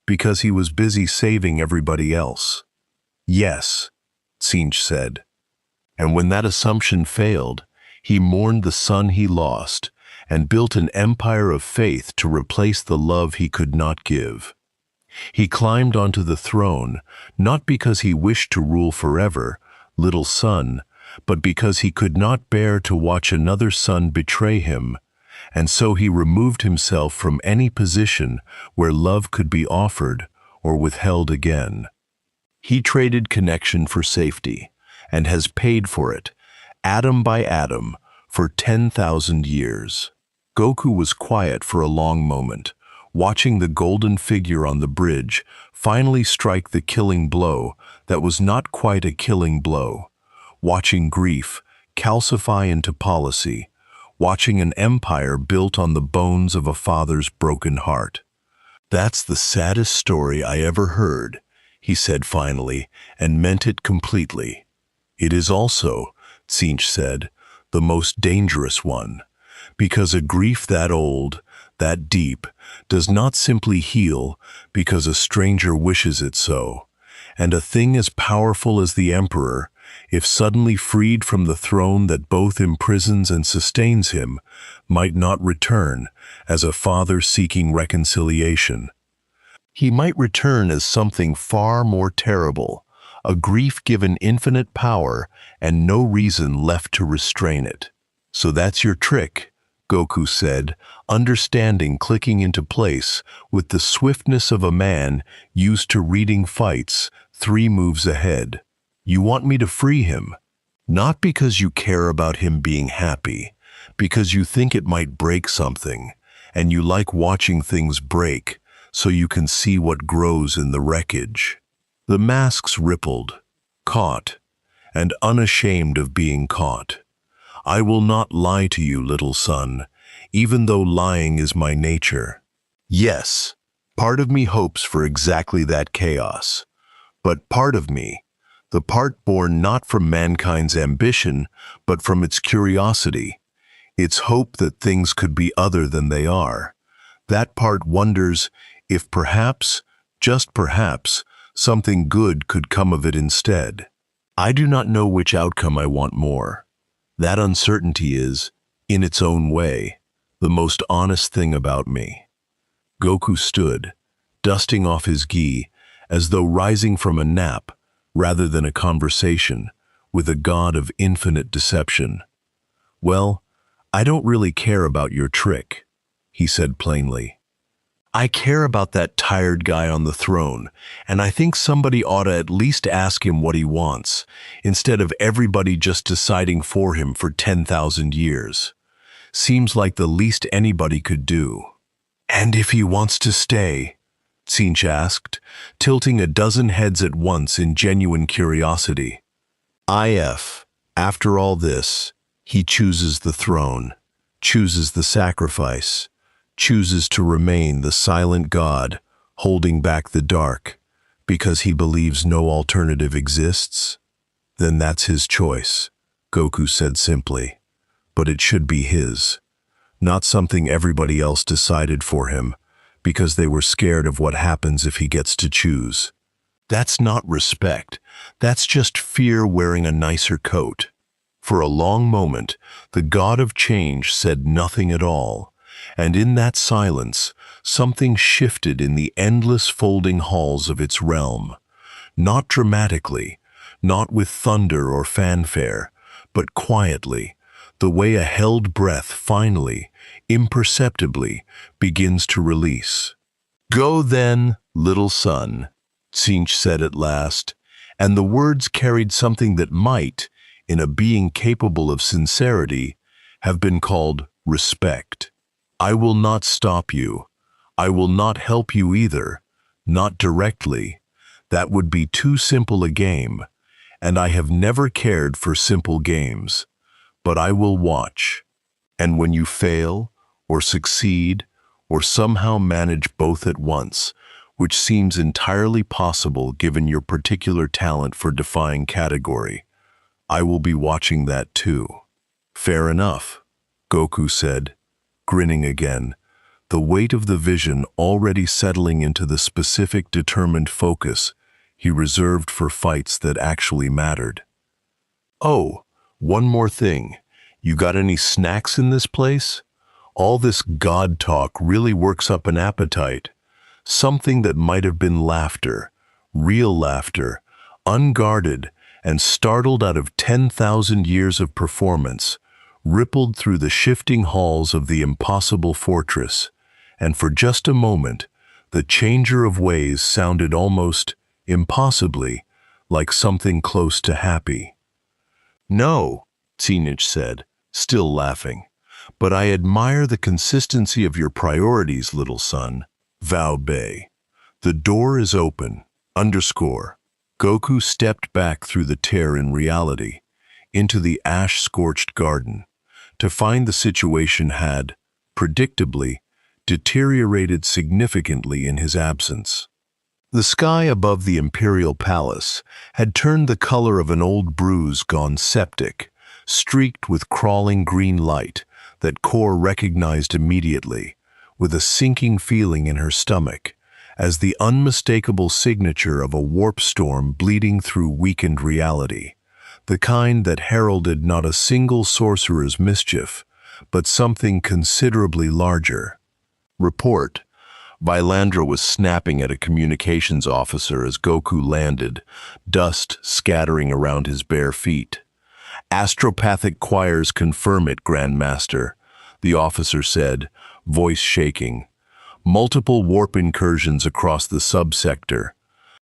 because he was busy saving everybody else. "Yes," Tzeentch said. And when that assumption failed, he mourned the son he lost and built an empire of faith to replace the love he could not give. He climbed onto the throne, not because he wished to rule forever, little son, but because he could not bear to watch another son betray him, and so he removed himself from any position where love could be offered or withheld again. He traded connection for safety, and has paid for it, atom by atom, for 10,000 years. Goku was quiet for a long moment, watching the golden figure on the bridge finally strike the killing blow that was not quite a killing blow, watching grief calcify into policy, watching an empire built on the bones of a father's broken heart. "That's the saddest story I ever heard," he said finally, and meant it completely. "It is also," Tzeentch said, "the most dangerous one, because a grief that old, that deep, does not simply heal because a stranger wishes it so, and a thing as powerful as the Emperor, if suddenly freed from the throne that both imprisons and sustains him, might not return as a father seeking reconciliation. He might return as something far more terrible, a grief given infinite power and no reason left to restrain it. So that's your trick," Goku said, understanding clicking into place with the swiftness of a man used to reading fights 3 moves ahead. "You want me to free him, not because you care about him being happy, because you think it might break something, and you like watching things break so you can see what grows in the wreckage." The masks rippled, caught, and unashamed of being caught. "I will not lie to you, little son, even though lying is my nature. Yes, part of me hopes for exactly that chaos, but part of me, the part born not from mankind's ambition, but from its curiosity, its hope that things could be other than they are, that part wonders if perhaps, just perhaps, something good could come of it instead. I do not know which outcome I want more. That uncertainty is, in its own way, the most honest thing about me." Goku stood, dusting off his gi, as though rising from a nap rather than a conversation, with a god of infinite deception. "Well, I don't really care about your trick," he said plainly. "I care about that tired guy on the throne, and I think somebody ought to at least ask him what he wants, instead of everybody just deciding for him for 10,000 years. Seems like the least anybody could do." "And if he wants to stay?" Tsinch asked, tilting a dozen heads at once in genuine curiosity. After all this, he chooses the throne, chooses the sacrifice, chooses to remain the silent god, holding back the dark, because he believes no alternative exists? Then that's his choice, Goku said simply. But it should be his, not something everybody else decided for him, because they were scared of what happens if he gets to choose. That's not respect. That's just fear wearing a nicer coat. For a long moment, the god of change said nothing at all, and in that silence, something shifted in the endless folding halls of its realm. Not dramatically, not with thunder or fanfare, but quietly, the way a held breath finally, imperceptibly, begins to release. "Go then, little son," Tsinch said at last, and the words carried something that might, in a being capable of sincerity, have been called respect. "I will not stop you. I will not help you either, not directly. That would be too simple a game, and I have never cared for simple games. But I will watch. And when you fail, or succeed, or somehow manage both at once, which seems entirely possible given your particular talent for defying category, I will be watching that too." "Fair enough," Goku said, grinning again, the weight of the vision already settling into the specific determined focus he reserved for fights that actually mattered. "Oh, one more thing. You got any snacks in this place? All this God talk really works up an appetite. Something that might have been laughter, real laughter, unguarded and startled out of 10,000 years of performance, rippled through the shifting halls of the impossible fortress, and for just a moment, the changer of ways sounded almost, impossibly, like something close to happy." "No," Tsinch said, still laughing, "but I admire the consistency of your priorities, little son. Vow Bay. The door is open. Goku stepped back through the tear in reality, into the ash-scorched garden, to find the situation had, predictably, deteriorated significantly in his absence. The sky above the imperial palace had turned the color of an old bruise gone septic, streaked with crawling green light that Kor recognized immediately, with a sinking feeling in her stomach, as the unmistakable signature of a warp storm bleeding through weakened reality, the kind that heralded not a single sorcerer's mischief, but something considerably larger. "Report." Vylandra was snapping at a communications officer as Goku landed, dust scattering around his bare feet. "Astropathic choirs confirm it, Grandmaster," the officer said, voice shaking. "Multiple warp incursions across the subsector.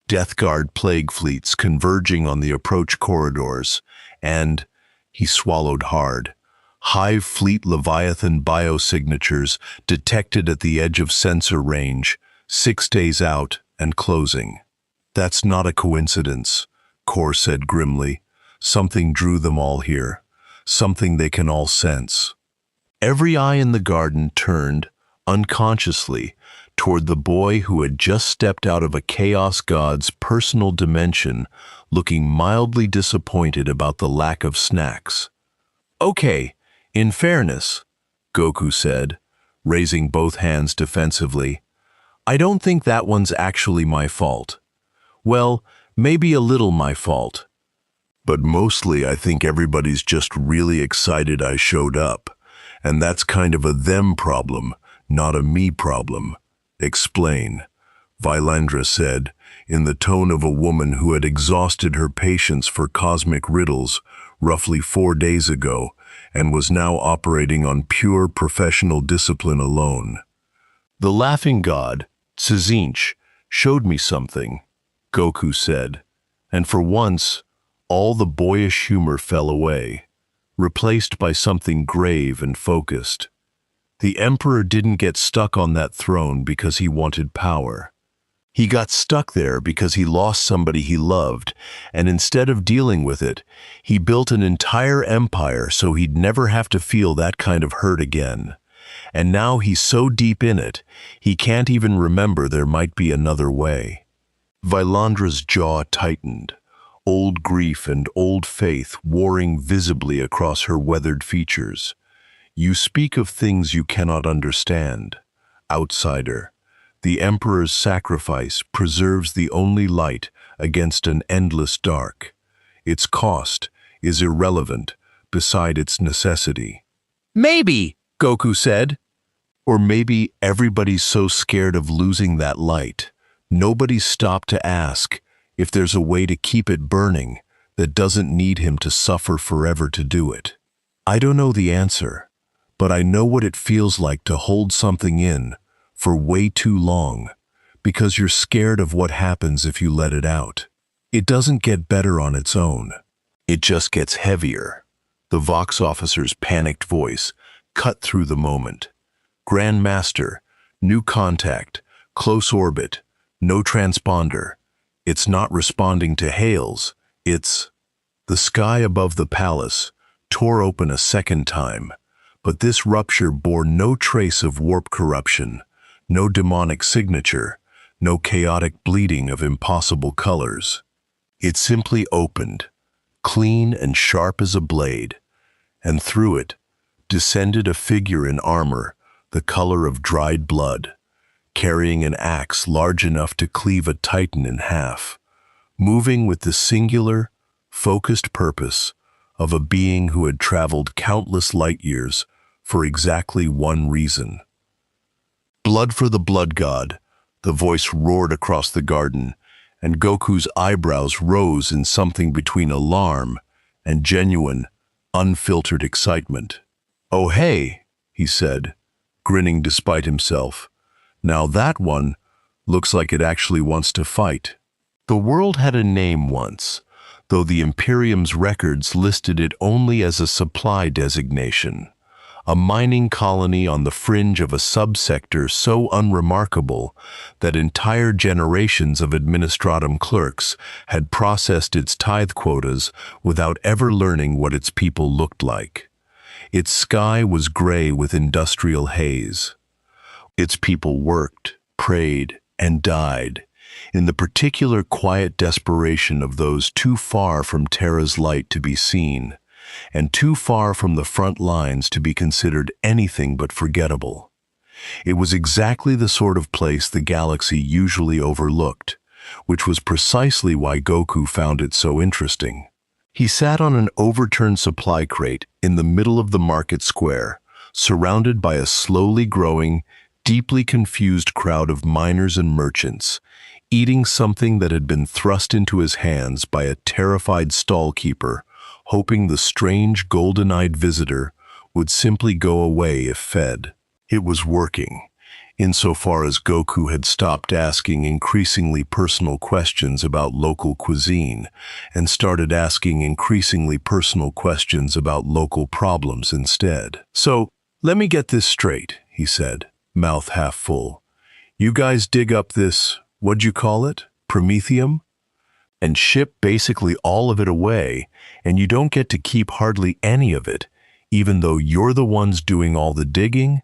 Death Guard plague fleets converging on the approach corridors, and," he swallowed hard, "Hive Fleet Leviathan biosignatures detected at the edge of sensor range, 6 days out and closing." "That's not a coincidence," Kor said grimly. "Something drew them all here, something they can all sense." Every eye in the garden turned, unconsciously, toward the boy who had just stepped out of a Chaos God's personal dimension, looking mildly disappointed about the lack of snacks. "Okay, in fairness," Goku said, raising both hands defensively, "I don't think that one's actually my fault. Well, maybe a little my fault. But mostly I think everybody's just really excited I showed up, and that's kind of a them problem, not a me problem." "Explain," Vylandra said, in the tone of a woman who had exhausted her patience for cosmic riddles roughly 4 days ago and was now operating on pure professional discipline alone. "The laughing god, Tzinch, showed me something," Goku said, and for once, all the boyish humor fell away, replaced by something grave and focused. The Emperor didn't get stuck on that throne because he wanted power. He got stuck there because he lost somebody he loved, and instead of dealing with it, he built an entire empire so he'd never have to feel that kind of hurt again. And now he's so deep in it, he can't even remember there might be another way. Vylandra's jaw tightened, old grief and old faith warring visibly across her weathered features. "You speak of things you cannot understand, outsider. The Emperor's sacrifice preserves the only light against an endless dark. Its cost is irrelevant beside its necessity." "Maybe," Goku said. "Or maybe everybody's so scared of losing that light, nobody's stopped to ask if there's a way to keep it burning that doesn't need him to suffer forever to do it. I don't know the answer, but I know what it feels like to hold something in for way too long, because you're scared of what happens if you let it out. It doesn't get better on its own. It just gets heavier." The Vox officer's panicked voice cut through the moment. "Grand Master, new contact, close orbit, no transponder. It's not responding to hails, it's..." The sky above the palace tore open a second time, but this rupture bore no trace of warp corruption, no demonic signature, no chaotic bleeding of impossible colors. It simply opened, clean and sharp as a blade, and through it descended a figure in armor the color of dried blood, carrying an axe large enough to cleave a titan in half, moving with the singular, focused purpose of a being who had traveled countless light years for exactly one reason. "Blood for the blood god," the voice roared across the garden, and Goku's eyebrows rose in something between alarm and genuine, unfiltered excitement. "Oh hey," he said, grinning despite himself. "Now that one looks like it actually wants to fight." The world had a name once, though the Imperium's records listed it only as a supply designation, a mining colony on the fringe of a subsector so unremarkable that entire generations of administratum clerks had processed its tithe quotas without ever learning what its people looked like. Its sky was gray with industrial haze. Its people worked, prayed, and died in the particular quiet desperation of those too far from Terra's light to be seen, and too far from the front lines to be considered anything but forgettable. It was exactly the sort of place the galaxy usually overlooked, which was precisely why Goku found it so interesting. He sat on an overturned supply crate in the middle of the market square, surrounded by a slowly growing, deeply confused crowd of miners and merchants, eating something that had been thrust into his hands by a terrified stallkeeper, hoping the strange golden-eyed visitor would simply go away if fed. It was working, insofar as Goku had stopped asking increasingly personal questions about local cuisine and started asking increasingly personal questions about local problems instead. "So, let me get this straight," he said, mouth half full. "You guys dig up this, what'd you call it, Promethium? And ship basically all of it away, and you don't get to keep hardly any of it, even though you're the ones doing all the digging?"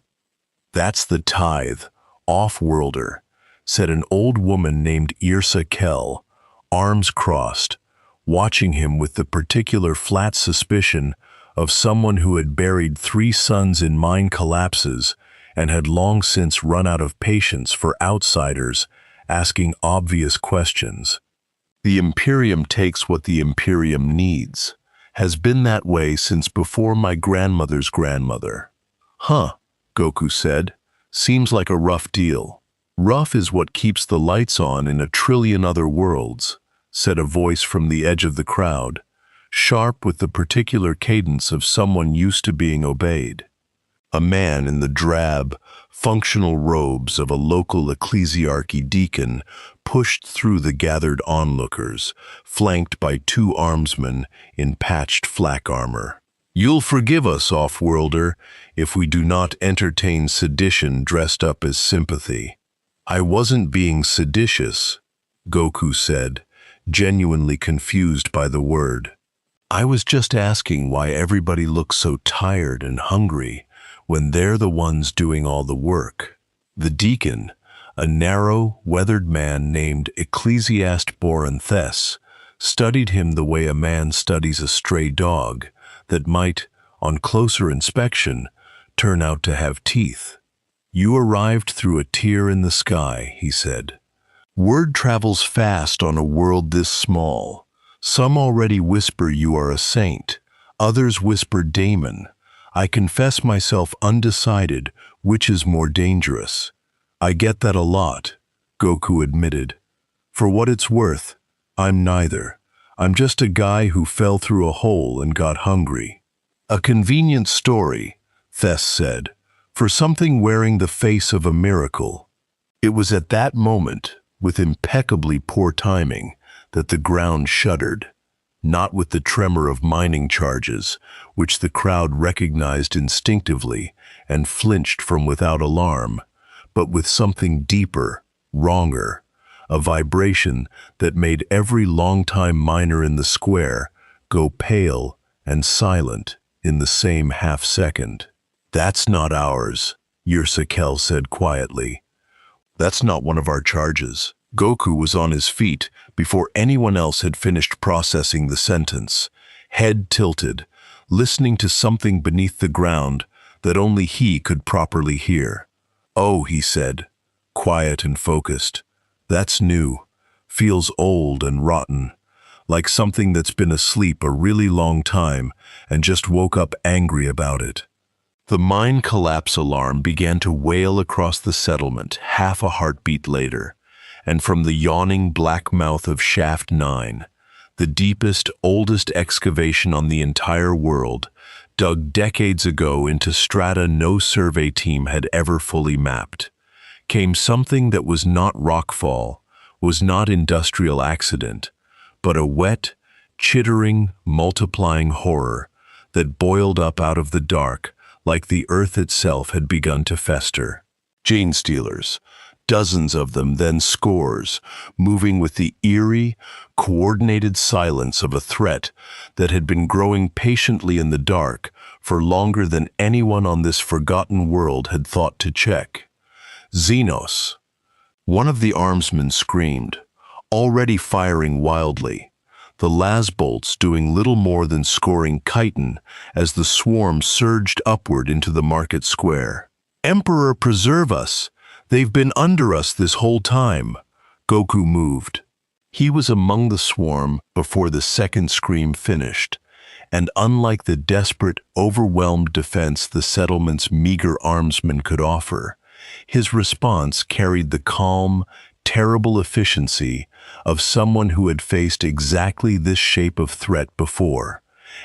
"That's the tithe, off-worlder," said an old woman named Irsa Kell, arms crossed, watching him with the particular flat suspicion of someone who had buried 3 sons in mine collapses and had long since run out of patience for outsiders asking obvious questions. "The Imperium takes what the Imperium needs. Has been that way since before my grandmother's grandmother." "Huh," Goku said. "Seems like a rough deal." "Rough is what keeps the lights on in a trillion other worlds," said a voice from the edge of the crowd, sharp with the particular cadence of someone used to being obeyed. A man in the drab, functional robes of a local ecclesiarchy deacon pushed through the gathered onlookers, flanked by two armsmen in patched flak armor. "You'll forgive us, off-worlder, if we do not entertain sedition dressed up as sympathy." "I wasn't being seditious," Goku said, genuinely confused by the word. "I was just asking why everybody looks so tired and hungry when they're the ones doing all the work." The deacon, a narrow, weathered man named Ecclesiast Boranthes, studied him the way a man studies a stray dog that might, on closer inspection, turn out to have teeth. "You arrived through a tear in the sky," he said. "Word travels fast on a world this small. Some already whisper you are a saint, others whisper daemon. I confess myself undecided which is more dangerous." "I get that a lot," Goku admitted. "For what it's worth, I'm neither. I'm just a guy who fell through a hole and got hungry." "A convenient story," Thess said, "for something wearing the face of a miracle." It was at that moment, with impeccably poor timing, that the ground shuddered, not with the tremor of mining charges, which the crowd recognized instinctively and flinched from without alarm, but with something deeper, wronger, a vibration that made every longtime miner in the square go pale and silent in the same half-second. "That's not ours," Yursakel said quietly. "That's not one of our charges." Goku was on his feet before anyone else had finished processing the sentence, head tilted, listening to something beneath the ground that only he could properly hear. "Oh," he said, quiet and focused. "That's new. Feels old and rotten, like something that's been asleep a really long time and just woke up angry about it." The mine collapse alarm began to wail across the settlement half a heartbeat later, and from the yawning black mouth of Shaft 9, the deepest, oldest excavation on the entire world, dug decades ago into strata no survey team had ever fully mapped, came something that was not rockfall, was not industrial accident, but a wet, chittering, multiplying horror that boiled up out of the dark like the earth itself had begun to fester. Gene stealers, dozens of them, then scores, moving with the eerie, coordinated silence of a threat that had been growing patiently in the dark for longer than anyone on this forgotten world had thought to check. "Xenos!" One of the armsmen screamed, already firing wildly, the las bolts doing little more than scoring chitin as the swarm surged upward into the market square. "Emperor preserve us! They've been under us this whole time." Goku moved. He was among the swarm before the second scream finished, and unlike the desperate, overwhelmed defense the settlement's meager armsmen could offer, his response carried the calm, terrible efficiency of someone who had faced exactly this shape of threat before,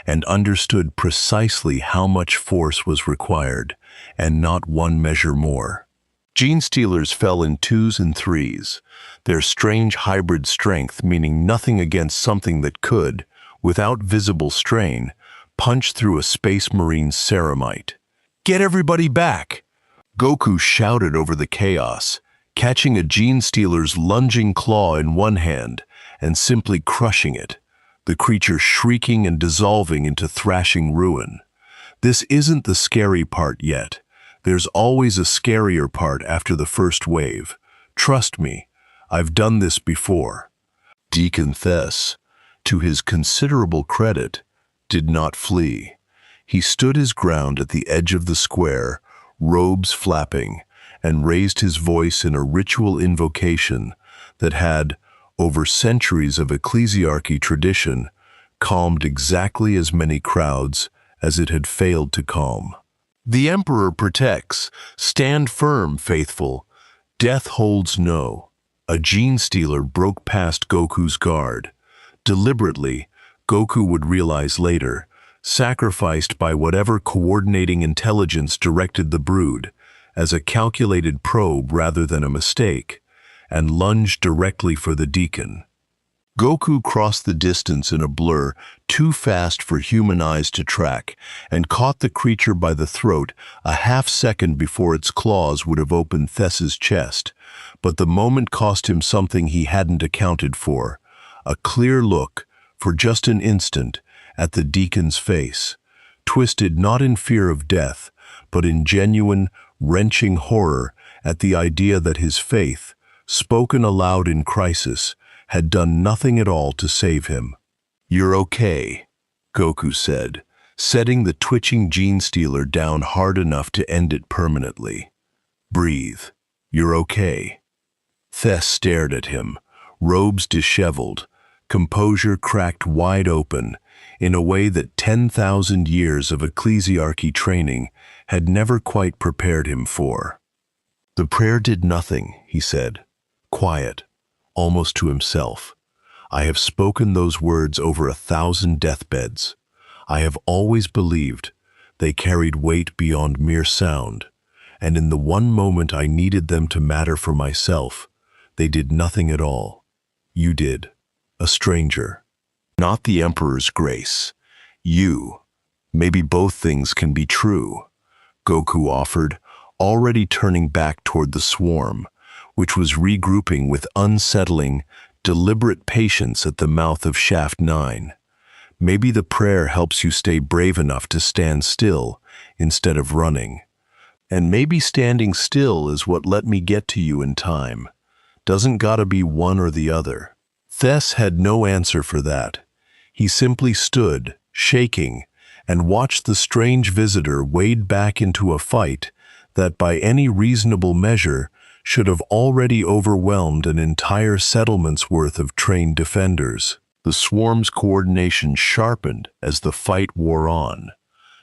and understood precisely how much force was required, and not one measure more. Gene stealers fell in 2s and 3s, their strange hybrid strength meaning nothing against something that could, without visible strain, punch through a space marine's ceramite. "Get everybody back!" Goku shouted over the chaos, catching a gene stealer's lunging claw in one hand and simply crushing it, the creature shrieking and dissolving into thrashing ruin. This isn't the scary part yet. There's always a scarier part after the first wave. Trust me, I've done this before. Deacon Thess, to his considerable credit, did not flee. He stood his ground at the edge of the square, robes flapping, and raised his voice in a ritual invocation that had, over centuries of ecclesiarchy tradition, calmed exactly as many crowds as it had failed to calm. "The Emperor protects. Stand firm, faithful. Death holds no. A gene stealer broke past Goku's guard. Deliberately, Goku would realize later, sacrificed by whatever coordinating intelligence directed the brood, as a calculated probe rather than a mistake, and lunged directly for the deacon. Goku crossed the distance in a blur too fast for human eyes to track and caught the creature by the throat a half-second before its claws would have opened Thes's chest. But the moment cost him something he hadn't accounted for, a clear look, for just an instant, at the deacon's face, twisted not in fear of death, but in genuine, wrenching horror at the idea that his faith, spoken aloud in crisis, had done nothing at all to save him. "You're okay," Goku said, setting the twitching gene stealer down hard enough to end it permanently. "Breathe. You're okay." Thes stared at him, robes disheveled, composure cracked wide open, in a way that 10,000 years of ecclesiarchy training had never quite prepared him for. "The prayer did nothing," he said, quiet, almost to himself. "I have spoken those words over 1,000 deathbeds. I have always believed they carried weight beyond mere sound, and in the one moment I needed them to matter for myself, they did nothing at all. You did. A stranger. Not the Emperor's grace. You. Maybe both things can be true," Goku offered, already turning back toward the swarm, which was regrouping with unsettling, deliberate patience at the mouth of Shaft 9. "Maybe the prayer helps you stay brave enough to stand still instead of running. And maybe standing still is what let me get to you in time. Doesn't gotta be one or the other." Thes had no answer for that. He simply stood, shaking, and watched the strange visitor wade back into a fight that by any reasonable measure should have already overwhelmed an entire settlement's worth of trained defenders. The swarm's coordination sharpened as the fight wore on,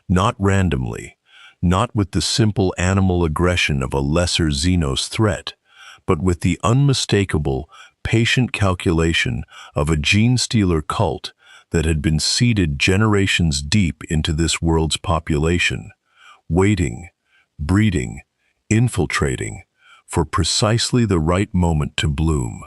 not randomly, not with the simple animal aggression of a lesser Xenos threat, but with the unmistakable, patient calculation of a gene-stealer cult that had been seeded generations deep into this world's population, waiting, breeding, infiltrating, for precisely the right moment to bloom.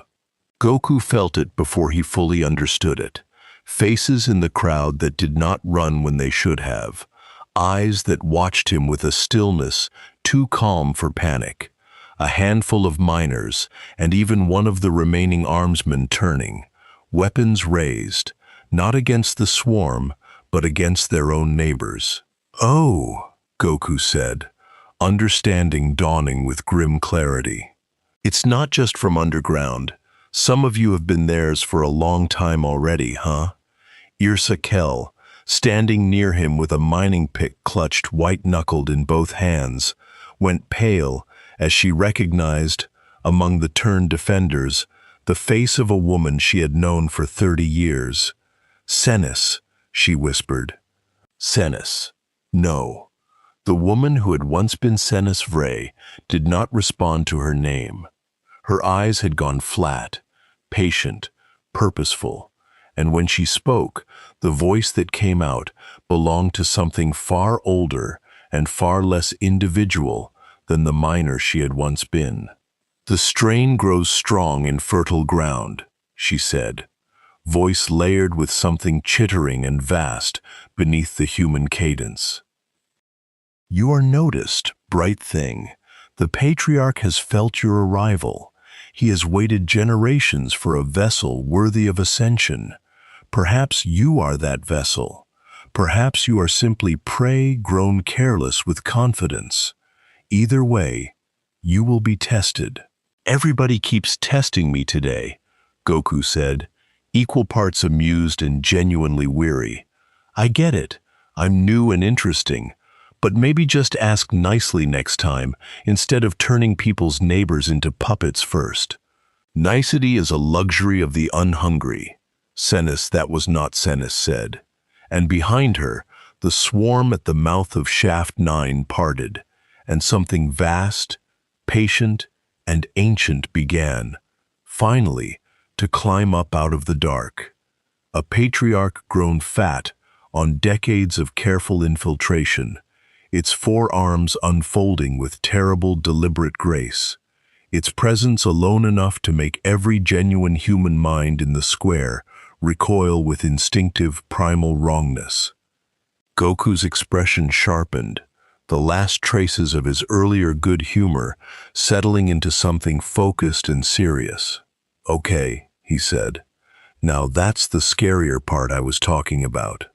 Goku felt it before he fully understood it. Faces in the crowd that did not run when they should have, eyes that watched him with a stillness too calm for panic, a handful of miners, and even one of the remaining armsmen turning, weapons raised, not against the swarm, but against their own neighbors. "Oh," Goku said, understanding dawning with grim clarity. "It's not just from underground. Some of you have been theirs for a long time already, huh?" Irsa Kell, standing near him with a mining pick clutched white-knuckled in both hands, went pale as she recognized, among the turned defenders, the face of a woman she had known for 30 years. "Senis," she whispered. Senis. No. The woman who had once been Senis Vray did not respond to her name. Her eyes had gone flat, patient, purposeful, and when she spoke, the voice that came out belonged to something far older and far less individual than the miner she had once been. "The strain grows strong in fertile ground," she said, voice layered with something chittering and vast beneath the human cadence. "You are noticed, bright thing. The patriarch has felt your arrival. He has waited generations for a vessel worthy of ascension. Perhaps you are that vessel. Perhaps you are simply prey grown careless with confidence. Either way, you will be tested." "Everybody keeps testing me today," Goku said, equal parts amused and genuinely weary. "I get it. I'm new and interesting. But maybe just ask nicely next time, instead of turning people's neighbors into puppets first." "Nicety is a luxury of the unhungry," Senis that was not Senis said. And behind her, the swarm at the mouth of Shaft 9 parted, and something vast, patient, and Ancient began, finally, to climb up out of the dark. A patriarch grown fat on decades of careful infiltration, its forearms unfolding with terrible, deliberate grace, its presence alone enough to make every genuine human mind in the square recoil with instinctive, primal wrongness. Goku's expression sharpened, the last traces of his earlier good humor settling into something focused and serious. "Okay," he said. "Now that's the scarier part I was talking about."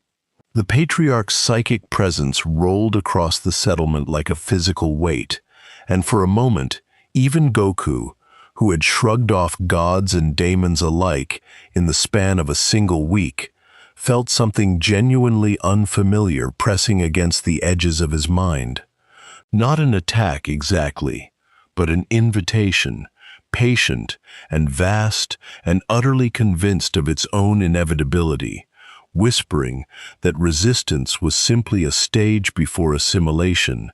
The patriarch's psychic presence rolled across the settlement like a physical weight, and for a moment, even Goku, who had shrugged off gods and daemons alike in the span of a single week, felt something genuinely unfamiliar pressing against the edges of his mind. Not an attack exactly, but an invitation, patient and vast and utterly convinced of its own inevitability, whispering that resistance was simply a stage before assimilation,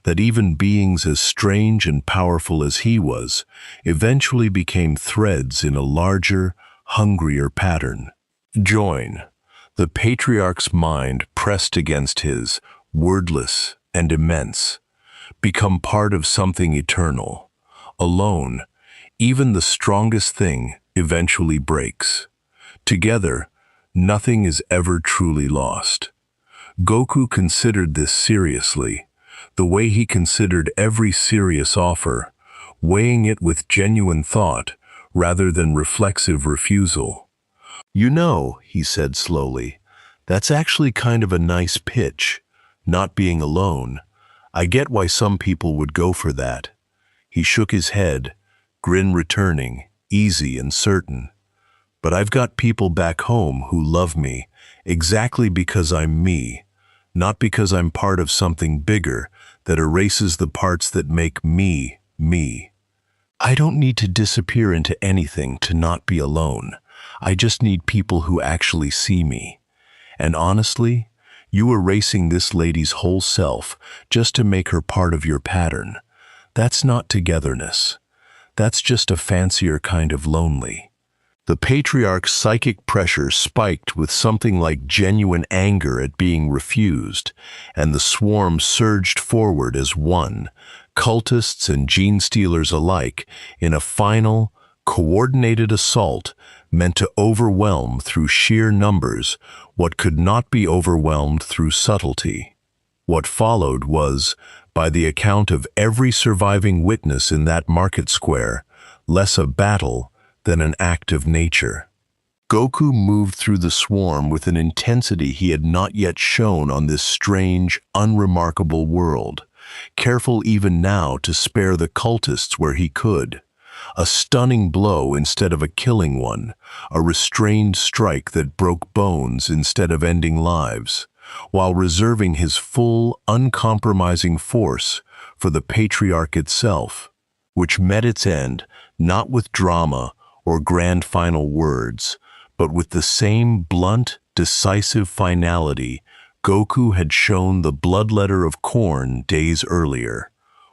that even beings as strange and powerful as he was eventually became threads in a larger, hungrier pattern. Join. The patriarch's mind pressed against his, wordless and immense. Become part of something eternal. Alone, even the strongest thing eventually breaks. Together, nothing is ever truly lost. Goku considered this seriously, the way he considered every serious offer, weighing it with genuine thought rather than reflexive refusal. "You know," he said slowly, "that's actually kind of a nice pitch, not being alone. I get why some people would go for that." He shook his head, grin returning, easy and certain. "But I've got people back home who love me exactly because I'm me, not because I'm part of something bigger that erases the parts that make me, me. I don't need to disappear into anything to not be alone. I just need people who actually see me. And honestly, you erasing this lady's whole self just to make her part of your pattern, that's not togetherness. That's just a fancier kind of lonely." The patriarch's psychic pressure spiked with something like genuine anger at being refused, and the swarm surged forward as one, cultists and gene stealers alike, in a final, coordinated assault meant to overwhelm through sheer numbers what could not be overwhelmed through subtlety. What followed was, by the account of every surviving witness in that market square, less a battle than an act of nature. Goku moved through the swarm with an intensity he had not yet shown on this strange, unremarkable world, careful even now to spare the cultists where he could. A stunning blow instead of a killing one, a restrained strike that broke bones instead of ending lives, while reserving his full, uncompromising force for the patriarch itself, which met its end not with drama or grand final words, but with the same blunt, decisive finality Goku had shown the bloodletter of corn days earlier.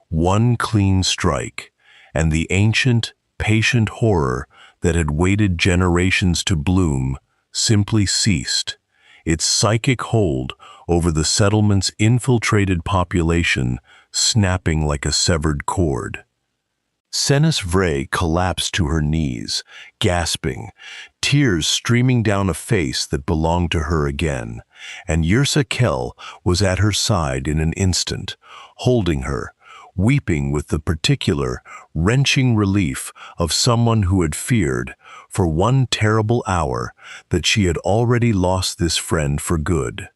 One clean strike, and the ancient, patient horror that had waited generations to bloom simply ceased, its psychic hold over the settlement's infiltrated population snapping like a severed cord. Senis Vray collapsed to her knees, gasping, tears streaming down a face that belonged to her again, and Yrsa Kell was at her side in an instant, holding her, weeping with the particular, wrenching relief of someone who had feared, for one terrible hour, that she had already lost this friend for good.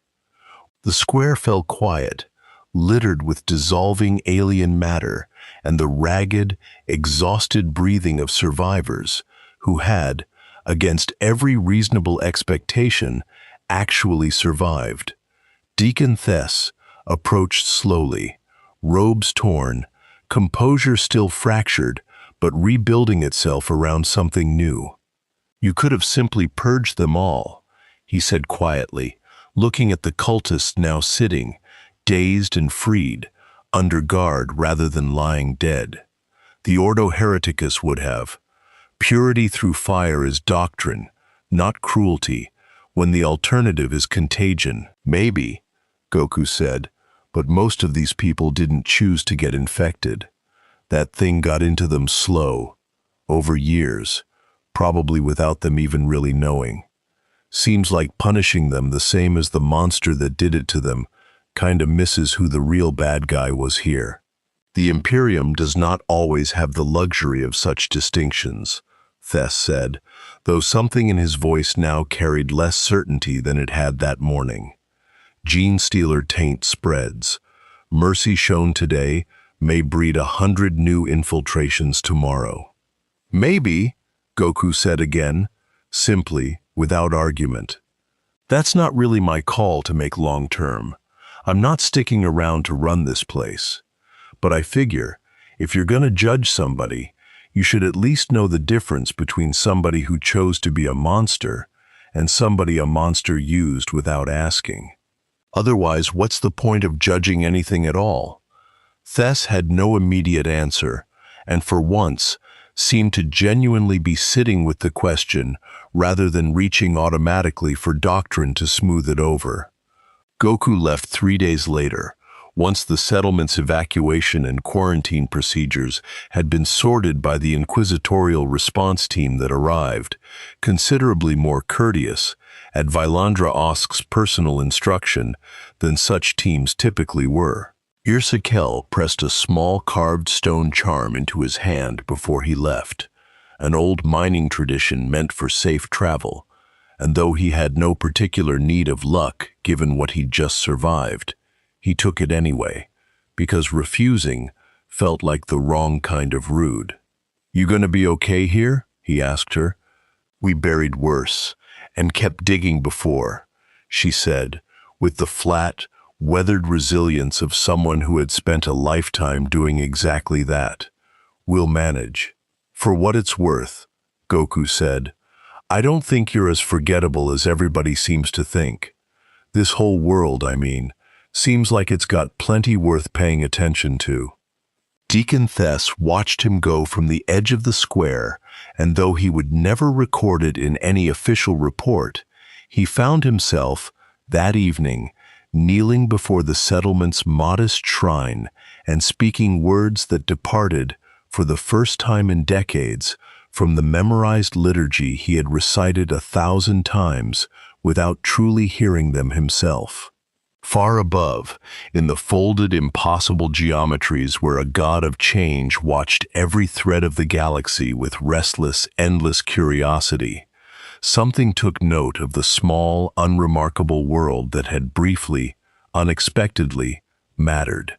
The square fell quiet, littered with dissolving alien matter and the ragged, exhausted breathing of survivors who had, against every reasonable expectation, actually survived. Deacon Thess approached slowly, robes torn, composure still fractured, but rebuilding itself around something new. "You could have simply purged them all," he said quietly, looking at the cultists now sitting, dazed and freed, under guard rather than lying dead. The Ordo Hereticus would have. Purity through fire is doctrine, not cruelty, when the alternative is contagion. Maybe, Goku said, but most of these people didn't choose to get infected. That thing got into them slow, over years, probably without them even really knowing. Seems like punishing them the same as the monster that did it to them kinda misses who the real bad guy was here. The Imperium does not always have the luxury of such distinctions, Thess said, though something in his voice now carried less certainty than it had that morning. Gene-stealer taint spreads. Mercy shown today may breed 100 new infiltrations tomorrow. Maybe, Goku said again, simply, without argument. That's not really my call to make long-term. I'm not sticking around to run this place. But I figure, if you're gonna judge somebody, you should at least know the difference between somebody who chose to be a monster and somebody a monster used without asking. Otherwise, what's the point of judging anything at all? Thess had no immediate answer, and for once, seemed to genuinely be sitting with the question rather than reaching automatically for doctrine to smooth it over. Goku left 3 days later, once the settlement's evacuation and quarantine procedures had been sorted by the inquisitorial response team that arrived, considerably more courteous, at Vylandra Osk's personal instruction than such teams typically were. Irsakel pressed a small carved stone charm into his hand before he left, an old mining tradition meant for safe travel, and though he had no particular need of luck given what he'd just survived, he took it anyway, because refusing felt like the wrong kind of rude. "You gonna be okay here?" he asked her. "We buried worse, and kept digging before," she said, with the flat, weathered resilience of someone who had spent a lifetime doing exactly that. "We'll manage." "For what it's worth," Goku said, "I don't think you're as forgettable as everybody seems to think. This whole world, I mean, seems like it's got plenty worth paying attention to." Deacon Thess watched him go from the edge of the square, and though he would never record it in any official report, he found himself, that evening, kneeling before the settlement's modest shrine and speaking words that departed, for the first time in decades, from the memorized liturgy he had recited 1,000 times without truly hearing them himself. Far above, in the folded, impossible geometries where a god of change watched every thread of the galaxy with restless, endless curiosity, something took note of the small, unremarkable world that had briefly, unexpectedly, mattered,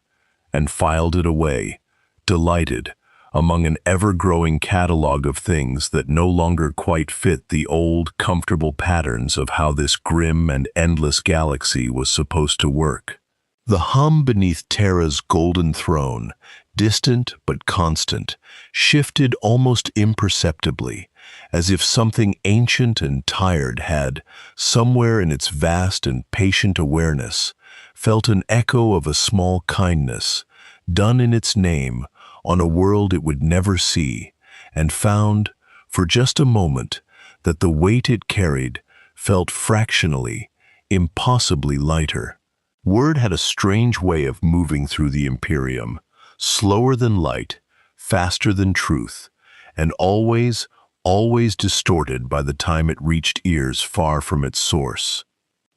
and filed it away, delighted, among an ever-growing catalog of things that no longer quite fit the old, comfortable patterns of how this grim and endless galaxy was supposed to work. The hum beneath Terra's golden throne, distant but constant, shifted almost imperceptibly, as if something ancient and tired had, somewhere in its vast and patient awareness, felt an echo of a small kindness, done in its name, on a world it would never see, and found, for just a moment, that the weight it carried felt fractionally, impossibly lighter. Word had a strange way of moving through the Imperium, slower than light, faster than truth, and always distorted by the time it reached ears far from its source.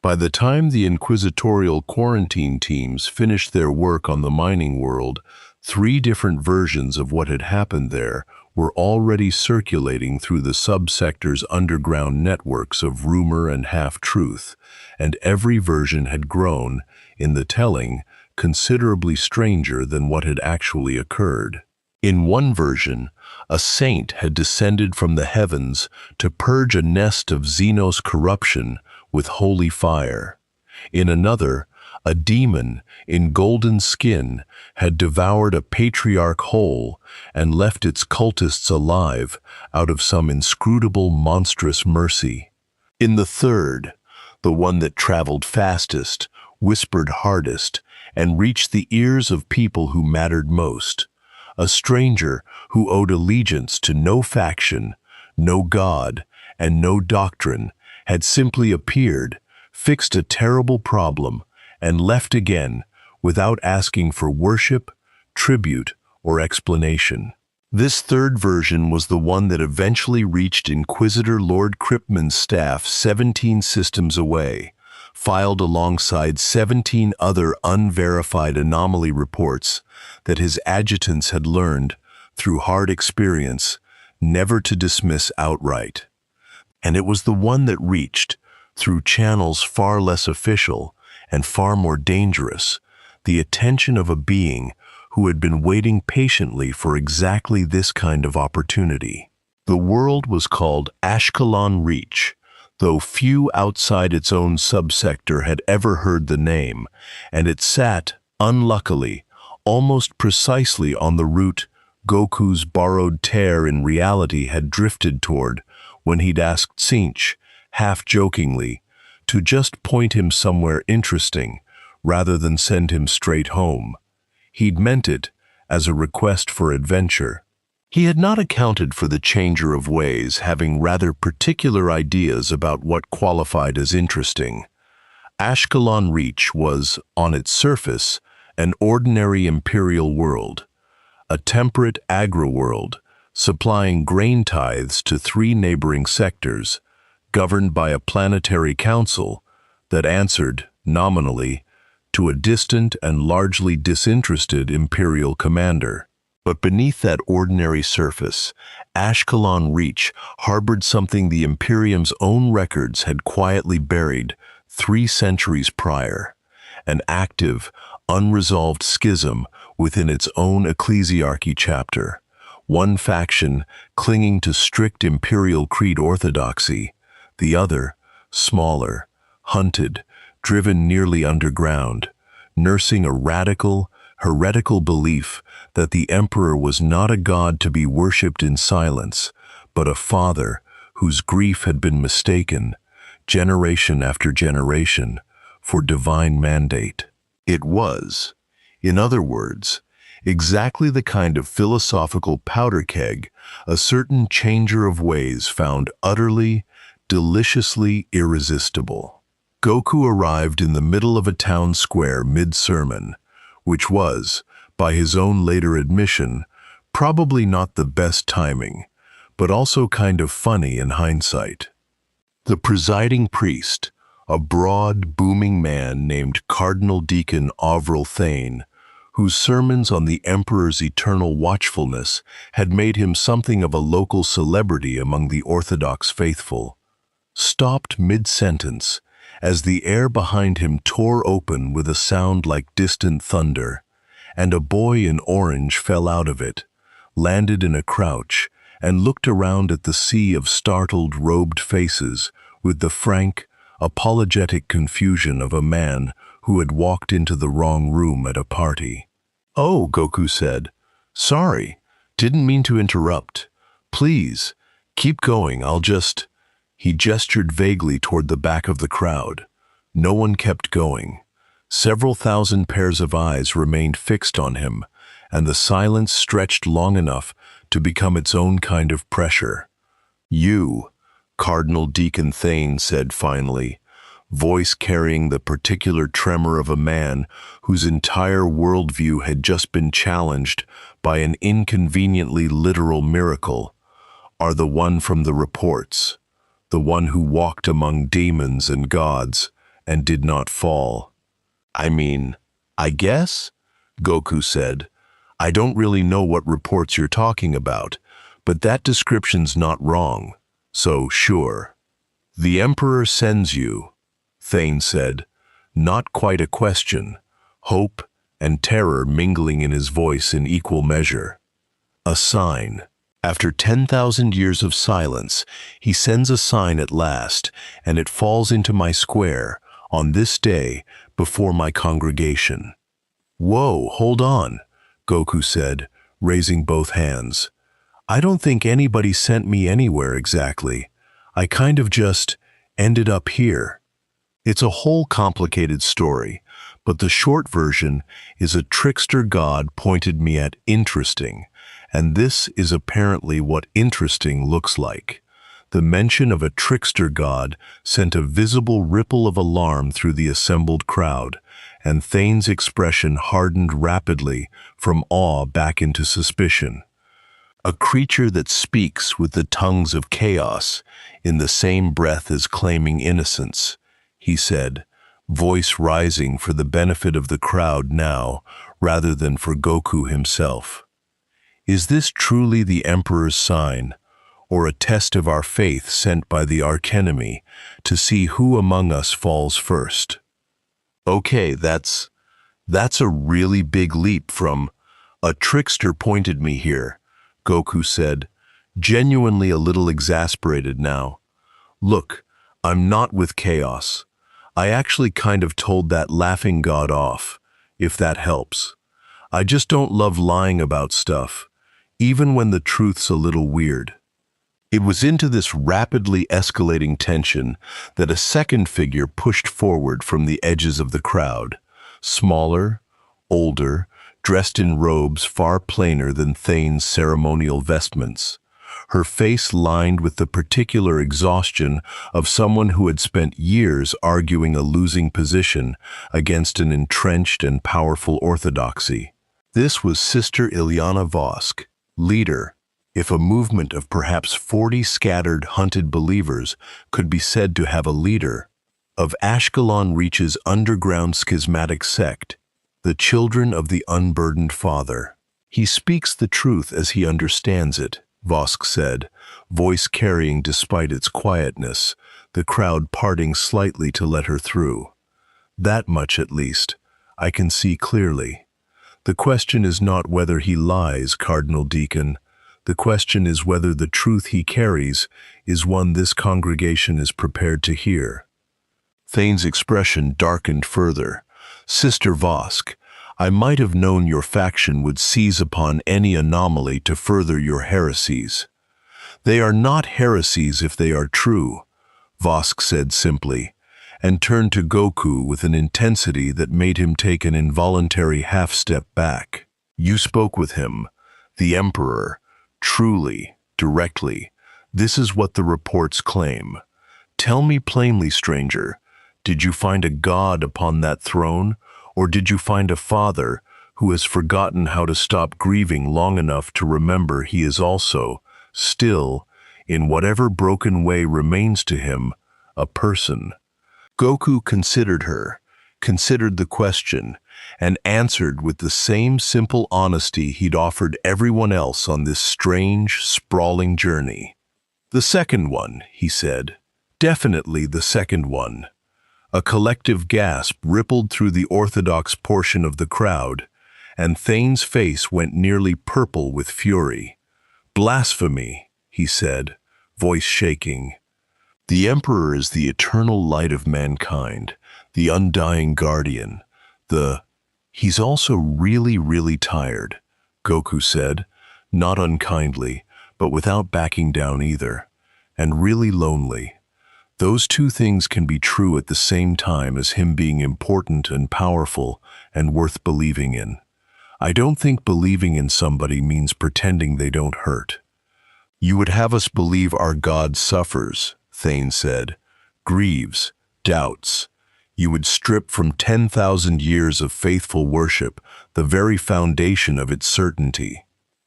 By the time the inquisitorial quarantine teams finished their work on the mining world, 3 different versions of what had happened there were already circulating through the subsector's underground networks of rumor and half-truth, and every version had grown, in the telling, considerably stranger than what had actually occurred. In one version, a saint had descended from the heavens to purge a nest of Xenos corruption with holy fire. In another, a demon in golden skin had devoured a patriarch whole and left its cultists alive out of some inscrutable monstrous mercy. In the third, the one that traveled fastest, whispered hardest, and reached the ears of people who mattered most, a stranger who owed allegiance to no faction, no god, and no doctrine, had simply appeared, fixed a terrible problem, and left again without asking for worship, tribute, or explanation. This third version was the one that eventually reached Inquisitor Lord Kripman's staff 17 systems away, filed alongside 17 other unverified anomaly reports that his adjutants had learned, through hard experience, never to dismiss outright. And it was the one that reached, through channels far less official and far more dangerous, the attention of a being who had been waiting patiently for exactly this kind of opportunity. The world was called Ashkelon Reach, though few outside its own subsector had ever heard the name, and it sat, unluckily, almost precisely on the route Goku's borrowed tear in reality had drifted toward when he'd asked Tsinch, half-jokingly, to just point him somewhere interesting rather than send him straight home. He'd meant it as a request for adventure. He had not accounted for the changer of ways having rather particular ideas about what qualified as interesting. Ashkelon Reach was, on its surface, an ordinary imperial world, a temperate agro-world, supplying grain tithes to 3 neighboring sectors, governed by a planetary council that answered, nominally, to a distant and largely disinterested imperial commander. But beneath that ordinary surface, Ashkelon Reach harbored something the Imperium's own records had quietly buried 3 centuries prior, an active, unresolved schism within its own ecclesiarchy chapter, one faction clinging to strict imperial creed orthodoxy, the other, smaller, hunted, driven nearly underground, nursing a radical, heretical belief that the emperor was not a god to be worshipped in silence, but a father whose grief had been mistaken, generation after generation, for divine mandate. It was, in other words, exactly the kind of philosophical powder keg a certain changer of ways found utterly, deliciously irresistible. Goku arrived in the middle of a town square mid-sermon, which was, by his own later admission, probably not the best timing, but also kind of funny in hindsight. The presiding priest, a broad, booming man named Cardinal Deacon Avril Thane, whose sermons on the Emperor's eternal watchfulness had made him something of a local celebrity among the Orthodox faithful, stopped mid-sentence as the air behind him tore open with a sound like distant thunder, and a boy in orange fell out of it, landed in a crouch, and looked around at the sea of startled, robed faces with the frank, apologetic confusion of a man who had walked into the wrong room at a party. "Oh," Goku said. "Sorry, didn't mean to interrupt. Please, keep going, I'll just—" He gestured vaguely toward the back of the crowd. No one kept going. Several thousand pairs of eyes remained fixed on him, and the silence stretched long enough to become its own kind of pressure. "You," Cardinal Deacon Thane said finally, voice carrying the particular tremor of a man whose entire worldview had just been challenged by an inconveniently literal miracle, "are the one from the reports, the one who walked among demons and gods and did not fall." "I mean, I guess," Goku said. "I don't really know what reports you're talking about, but that description's not wrong, so sure." "The Emperor sends you," Thane said, not quite a question, hope and terror mingling in his voice in equal measure. "A sign. After 10,000 years of silence, he sends a sign at last, and it falls into my square, on this day, before my congregation." "Whoa, hold on," Goku said, raising both hands. "I don't think anybody sent me anywhere exactly. I kind of just ended up here." It's a whole complicated story, But the short version is a trickster god pointed me at interesting, and this is apparently what interesting looks like. The mention of a trickster god sent a visible ripple of alarm through the assembled crowd, and Thane's expression hardened rapidly from awe back into suspicion. A creature that speaks with the tongues of chaos in the same breath as claiming innocence, he said, voice rising for the benefit of the crowd now rather than for Goku himself. Is this truly the Emperor's sign, or a test of our faith sent by the archenemy to see who among us falls first? Okay, that's a really big leap from, "A trickster pointed me here," Goku said, genuinely a little exasperated now. "Look, I'm not with chaos. I actually kind of told that laughing god off, if that helps. I just don't love lying about stuff, even when the truth's a little weird." It was into this rapidly escalating tension that a second figure pushed forward from the edges of the crowd, smaller, older, dressed in robes far plainer than Thane's ceremonial vestments, her face lined with the particular exhaustion of someone who had spent years arguing a losing position against an entrenched and powerful orthodoxy. This was Sister Ilyana Vosk, leader, if a movement of perhaps 40 scattered, hunted believers could be said to have a leader, of Ashkelon Reach's underground schismatic sect, the Children of the Unburdened Father. "He speaks the truth as he understands it," Vosk said, voice carrying despite its quietness, the crowd parting slightly to let her through. "That much at least, I can see clearly. The question is not whether he lies, Cardinal Deacon. The question is whether the truth he carries is one this congregation is prepared to hear." Thane's expression darkened further. "Sister Vosk, I might have known your faction would seize upon any anomaly to further your heresies." "They are not heresies if they are true," Vosk said simply, and turned to Goku with an intensity that made him take an involuntary half-step back. "You spoke with him, the Emperor, truly, directly. This is what the reports claim. Tell me plainly, stranger, did you find a god upon that throne, or did you find a father who has forgotten how to stop grieving long enough to remember he is also, still, in whatever broken way remains to him, a person?" Goku considered her, considered the question, and answered with the same simple honesty he'd offered everyone else on this strange, sprawling journey. "The second one," he said. "Definitely the second one." A collective gasp rippled through the orthodox portion of the crowd, and Thane's face went nearly purple with fury. "Blasphemy," he said, voice shaking. "The Emperor is the eternal light of mankind, the undying guardian, He's also really, really tired," Goku said, not unkindly, but without backing down either, "and really lonely. Those two things can be true at the same time as him being important and powerful and worth believing in. I don't think believing in somebody means pretending they don't hurt." "You would have us believe our God suffers," Thane said, "grieves, doubts. You would strip from 10,000 years of faithful worship the very foundation of its certainty."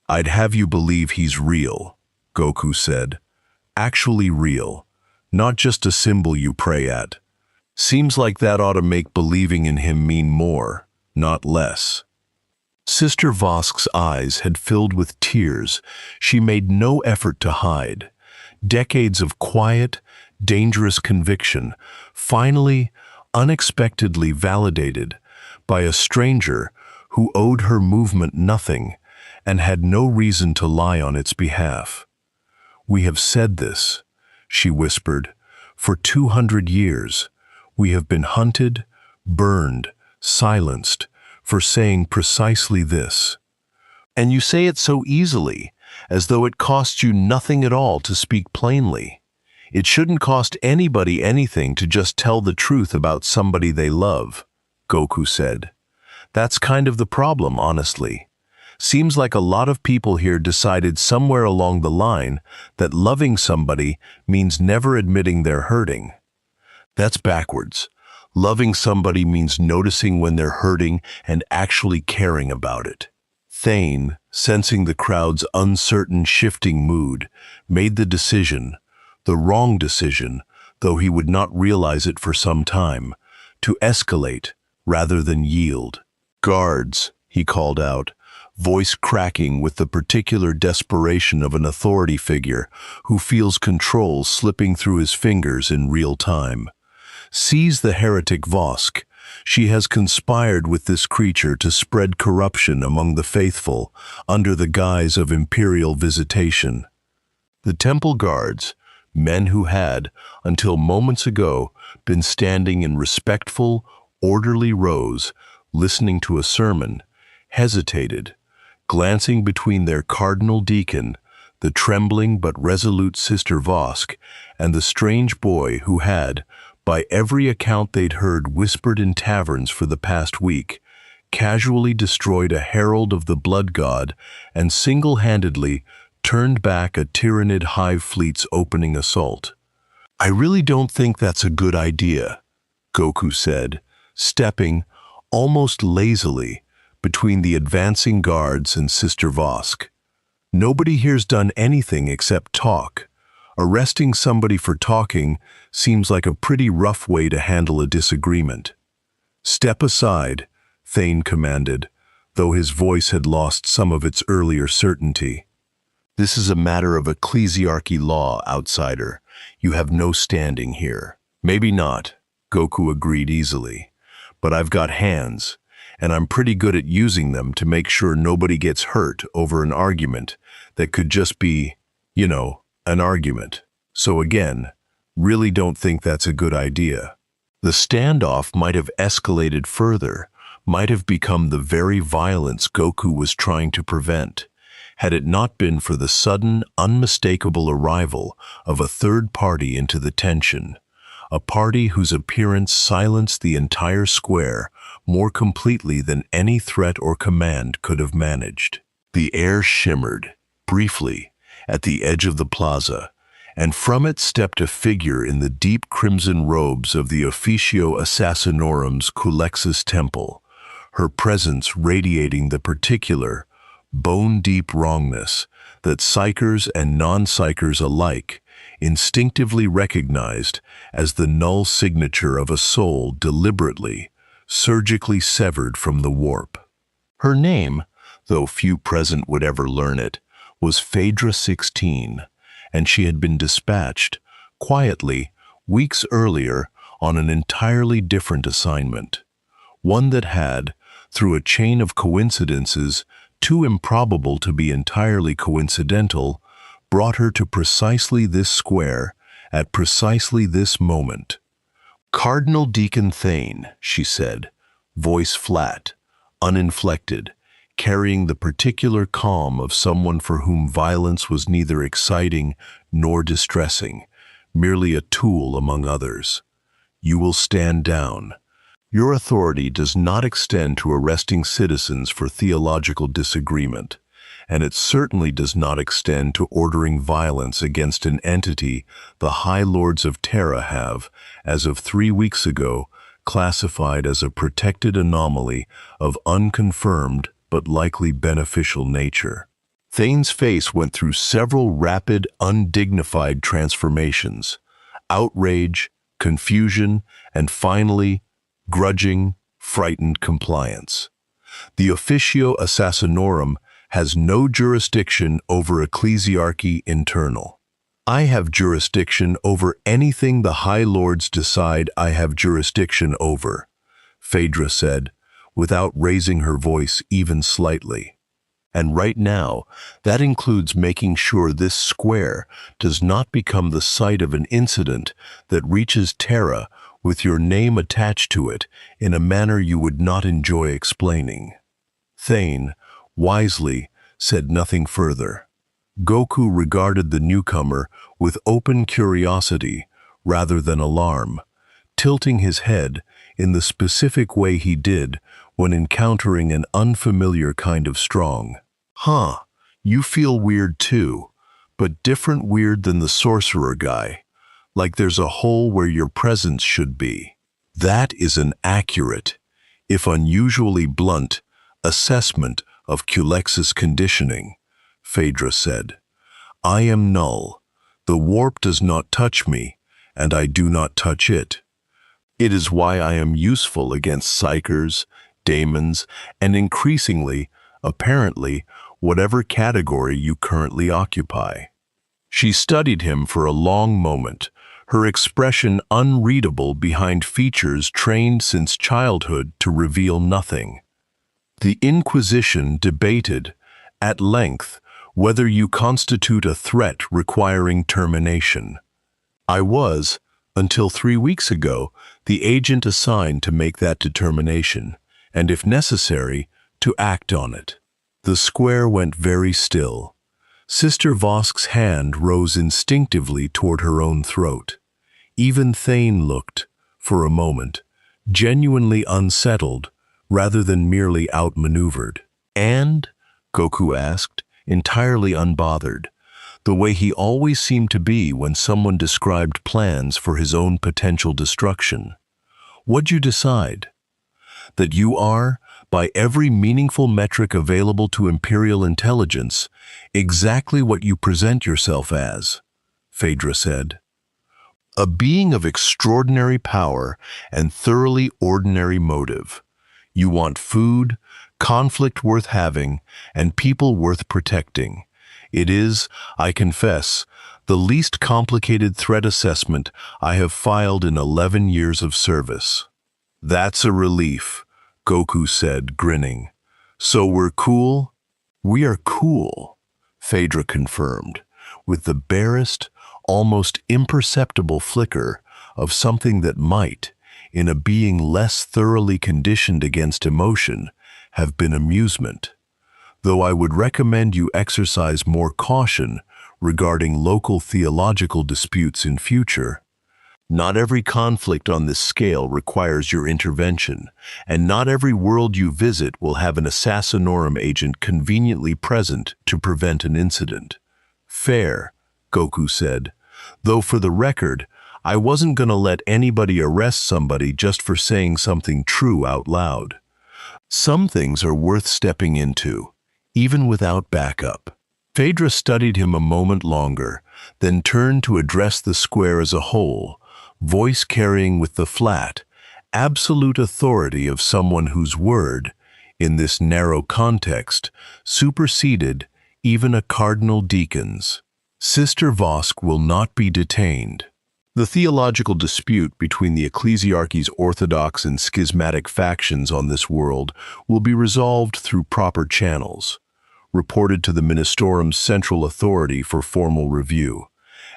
"I'd have you believe he's real," Goku said. "Actually real, not just a symbol you pray at. Seems like that ought to make believing in him mean more, not less." Sister Vosk's eyes had filled with tears she made no effort to hide. Decades of quiet, dangerous conviction, finally, unexpectedly validated by a stranger who owed her movement nothing and had no reason to lie on its behalf. "We have said this," she whispered. "For 200 years, we have been hunted, burned, silenced for saying precisely this. And you say it so easily, as though it costs you nothing at all to speak plainly. It shouldn't cost anybody anything to just tell the truth about somebody they love." Goku said. That's kind of the problem, honestly. Seems like a lot of people here decided somewhere along the line that loving somebody means never admitting they're hurting. That's backwards. Loving somebody means noticing when they're hurting and actually caring about it. Thane, sensing the crowd's uncertain, shifting mood, made the decision, the wrong decision, though he would not realize it for some time, to escalate rather than yield. "Guards," he called out, voice cracking with the particular desperation of an authority figure who feels control slipping through his fingers in real time. "Seize the heretic Vosk. She has conspired with this creature to spread corruption among the faithful under the guise of imperial visitation." The temple guards, men who had, until moments ago, been standing in respectful, orderly rows, listening to a sermon, hesitated, glancing between their cardinal deacon, the trembling but resolute Sister Vosk, and the strange boy who had, by every account they'd heard whispered in taverns for the past week, casually destroyed a herald of the blood god and single-handedly turned back a Tyrannid hive fleet's opening assault. "I really don't think that's a good idea," Goku said, stepping, almost lazily, between the advancing guards and Sister Vosk. "Nobody here's done anything except talk. Arresting somebody for talking seems like a pretty rough way to handle a disagreement." "Step aside," Thane commanded, though his voice had lost some of its earlier certainty. "This is a matter of ecclesiarchy law, outsider. You have no standing here." "Maybe not," Goku agreed easily, "but I've got hands, and I'm pretty good at using them to make sure nobody gets hurt over an argument that could just be, an argument. So again, really don't think that's a good idea." The standoff might have escalated further, might have become the very violence Goku was trying to prevent, had it not been for the sudden, unmistakable arrival of a third party into the tension, a party whose appearance silenced the entire square more completely than any threat or command could have managed. The air shimmered, briefly, at the edge of the plaza, and from it stepped a figure in the deep crimson robes of the Officio Assassinorum's Culexus temple, her presence radiating the particular, bone-deep wrongness that psychers and non-psychers alike instinctively recognized as the null signature of a soul deliberately, surgically severed from the warp. Her name, though few present would ever learn it, was Phaedra 16, and she had been dispatched, quietly, weeks earlier on an entirely different assignment, one that had, through a chain of coincidences too improbable to be entirely coincidental, brought her to precisely this square at precisely this moment. "Cardinal Deacon Thane," she said, voice flat, uninflected, carrying the particular calm of someone for whom violence was neither exciting nor distressing, merely a tool among others. "You will stand down. Your authority does not extend to arresting citizens for theological disagreement, and it certainly does not extend to ordering violence against an entity the High Lords of Terra have, as of 3 weeks ago, classified as a protected anomaly of unconfirmed but likely beneficial nature." Thane's face went through several rapid, undignified transformations: outrage, confusion, and finally, grudging, frightened compliance. "The Officio Assassinorum has no jurisdiction over ecclesiarchy internal. I have jurisdiction over anything the High Lords decide I have jurisdiction over," Phaedra said, without raising her voice even slightly. "And right now, that includes making sure this square does not become the site of an incident that reaches Terra with your name attached to it in a manner you would not enjoy explaining." Thane, wisely, said nothing further. Goku regarded the newcomer with open curiosity rather than alarm, tilting his head in the specific way he did when encountering an unfamiliar kind of strong. Huh, you feel weird too, but different weird than the sorcerer guy, like there's a hole where your presence should be. That is an accurate, if unusually blunt, assessment of Culex's conditioning, Phaedra said. I am null. The warp does not touch me, and I do not touch it. It is why I am useful against psychers, daemons, and increasingly, apparently, whatever category you currently occupy. She studied him for a long moment, her expression unreadable behind features trained since childhood to reveal nothing. The Inquisition debated, at length, whether you constitute a threat requiring termination. I was, until 3 weeks ago, the agent assigned to make that determination, and if necessary, to act on it. The square went very still. Sister Vosk's hand rose instinctively toward her own throat. Even Thane looked, for a moment, genuinely unsettled, rather than merely outmaneuvered. And? Goku asked, entirely unbothered, the way he always seemed to be when someone described plans for his own potential destruction. What'd you decide? That you are, by every meaningful metric available to Imperial intelligence, exactly what you present yourself as, Phaedra said. A being of extraordinary power and thoroughly ordinary motive. You want food, conflict worth having, and people worth protecting. It is, I confess, the least complicated threat assessment I have filed in 11 years of service. That's a relief, Goku said, grinning. So we're cool? We are cool, Phaedra confirmed, with the barest, almost imperceptible flicker of something that might, in a being less thoroughly conditioned against emotion, have been amusement. Though I would recommend you exercise more caution regarding local theological disputes in future. Not every conflict on this scale requires your intervention, and not every world you visit will have an Assassinorum agent conveniently present to prevent an incident. Fair, Goku said, though for the record, I wasn't gonna let anybody arrest somebody just for saying something true out loud. Some things are worth stepping into, even without backup. Phaedra studied him a moment longer, then turned to address the square as a whole, voice carrying with the flat, absolute authority of someone whose word, in this narrow context, superseded even a cardinal deacon's. Sister Vosk will not be detained. The theological dispute between the ecclesiarchy's orthodox and schismatic factions on this world will be resolved through proper channels, reported to the Ministerum's central authority for formal review,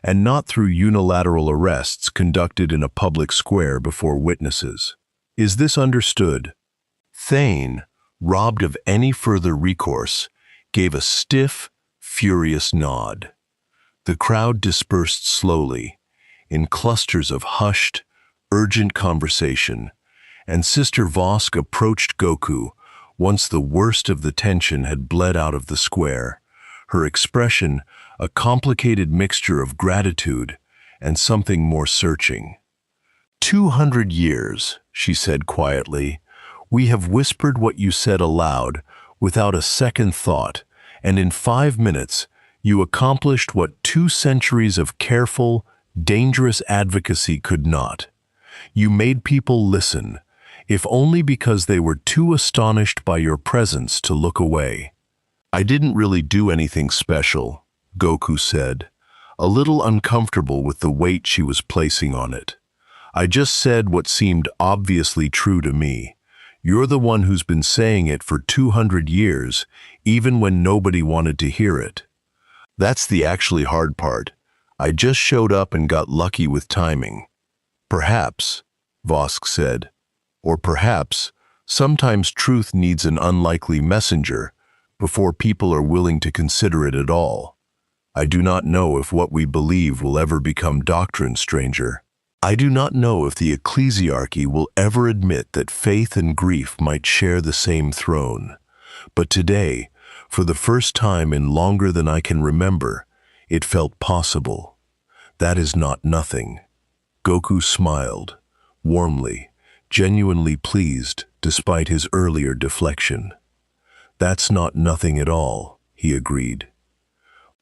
and not through unilateral arrests conducted in a public square before witnesses. Is this understood? Thane, robbed of any further recourse, gave a stiff, furious nod. The crowd dispersed slowly, in clusters of hushed, urgent conversation, and Sister Vosk approached Goku once the worst of the tension had bled out of the square, her expression a complicated mixture of gratitude and something more searching. 200 years, she said quietly, we have whispered what you said aloud without a second thought, and in 5 minutes you accomplished what 2 centuries of careful, dangerous advocacy could not. You made people listen, if only because they were too astonished by your presence to look away. I didn't really do anything special, Goku said, a little uncomfortable with the weight she was placing on it. I just said what seemed obviously true to me. You're the one who's been saying it for 200 years, even when nobody wanted to hear it. That's the actually hard part. I just showed up and got lucky with timing. Perhaps, Vosk said, or perhaps, sometimes truth needs an unlikely messenger before people are willing to consider it at all. I do not know if what we believe will ever become doctrine, stranger. I do not know if the ecclesiarchy will ever admit that faith and grief might share the same throne. But today, for the first time in longer than I can remember, it felt possible. That is not nothing. Goku smiled, warmly, genuinely pleased despite his earlier deflection. That's not nothing at all, he agreed.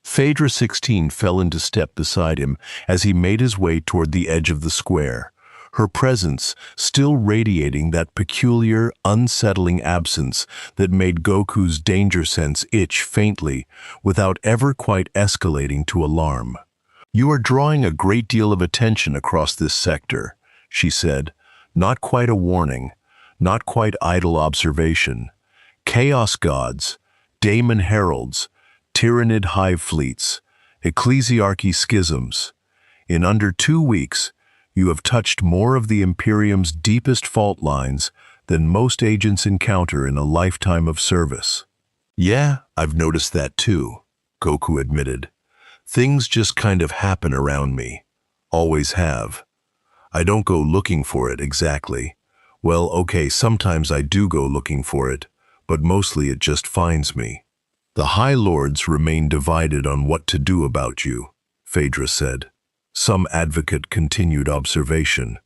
Phaedra 16 fell into step beside him as he made his way toward the edge of the square, her presence still radiating that peculiar, unsettling absence that made Goku's danger sense itch faintly without ever quite escalating to alarm. "You are drawing a great deal of attention across this sector," she said, not quite a warning, not quite idle observation. Chaos gods, daemon heralds, tyrannid hive fleets, ecclesiarchy schisms. In under 2 weeks, you have touched more of the Imperium's deepest fault lines than most agents encounter in a lifetime of service. "Yeah, I've noticed that too," Goku admitted. "Things just kind of happen around me. Always have. I don't go looking for it exactly. Well, okay, sometimes I do go looking for it, but mostly it just finds me." "The High Lords remain divided on what to do about you," Phaedra said. Some advocate continued observation.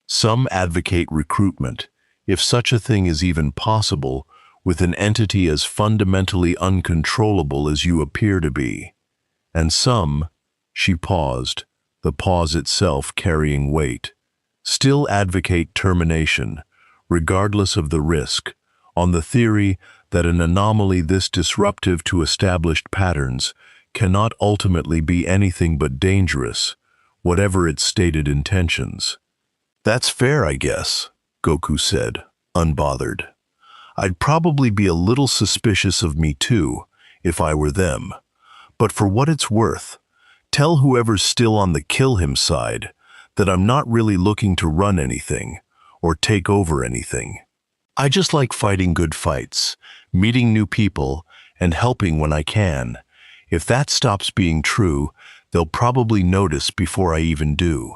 "Some advocate recruitment, if such a thing is even possible, with an entity as fundamentally uncontrollable as you appear to be. And some," she paused, the pause itself carrying weight, "still advocate termination, regardless of the risk, on the theory that an anomaly this disruptive to established patterns cannot ultimately be anything but dangerous, whatever its stated intentions." "That's fair, I guess," Goku said, unbothered. "I'd probably be a little suspicious of me too, if I were them. But for what it's worth, tell whoever's still on the kill him side that I'm not really looking to run anything or take over anything. I just like fighting good fights, meeting new people, and helping when I can. If that stops being true, they'll probably notice before I even do."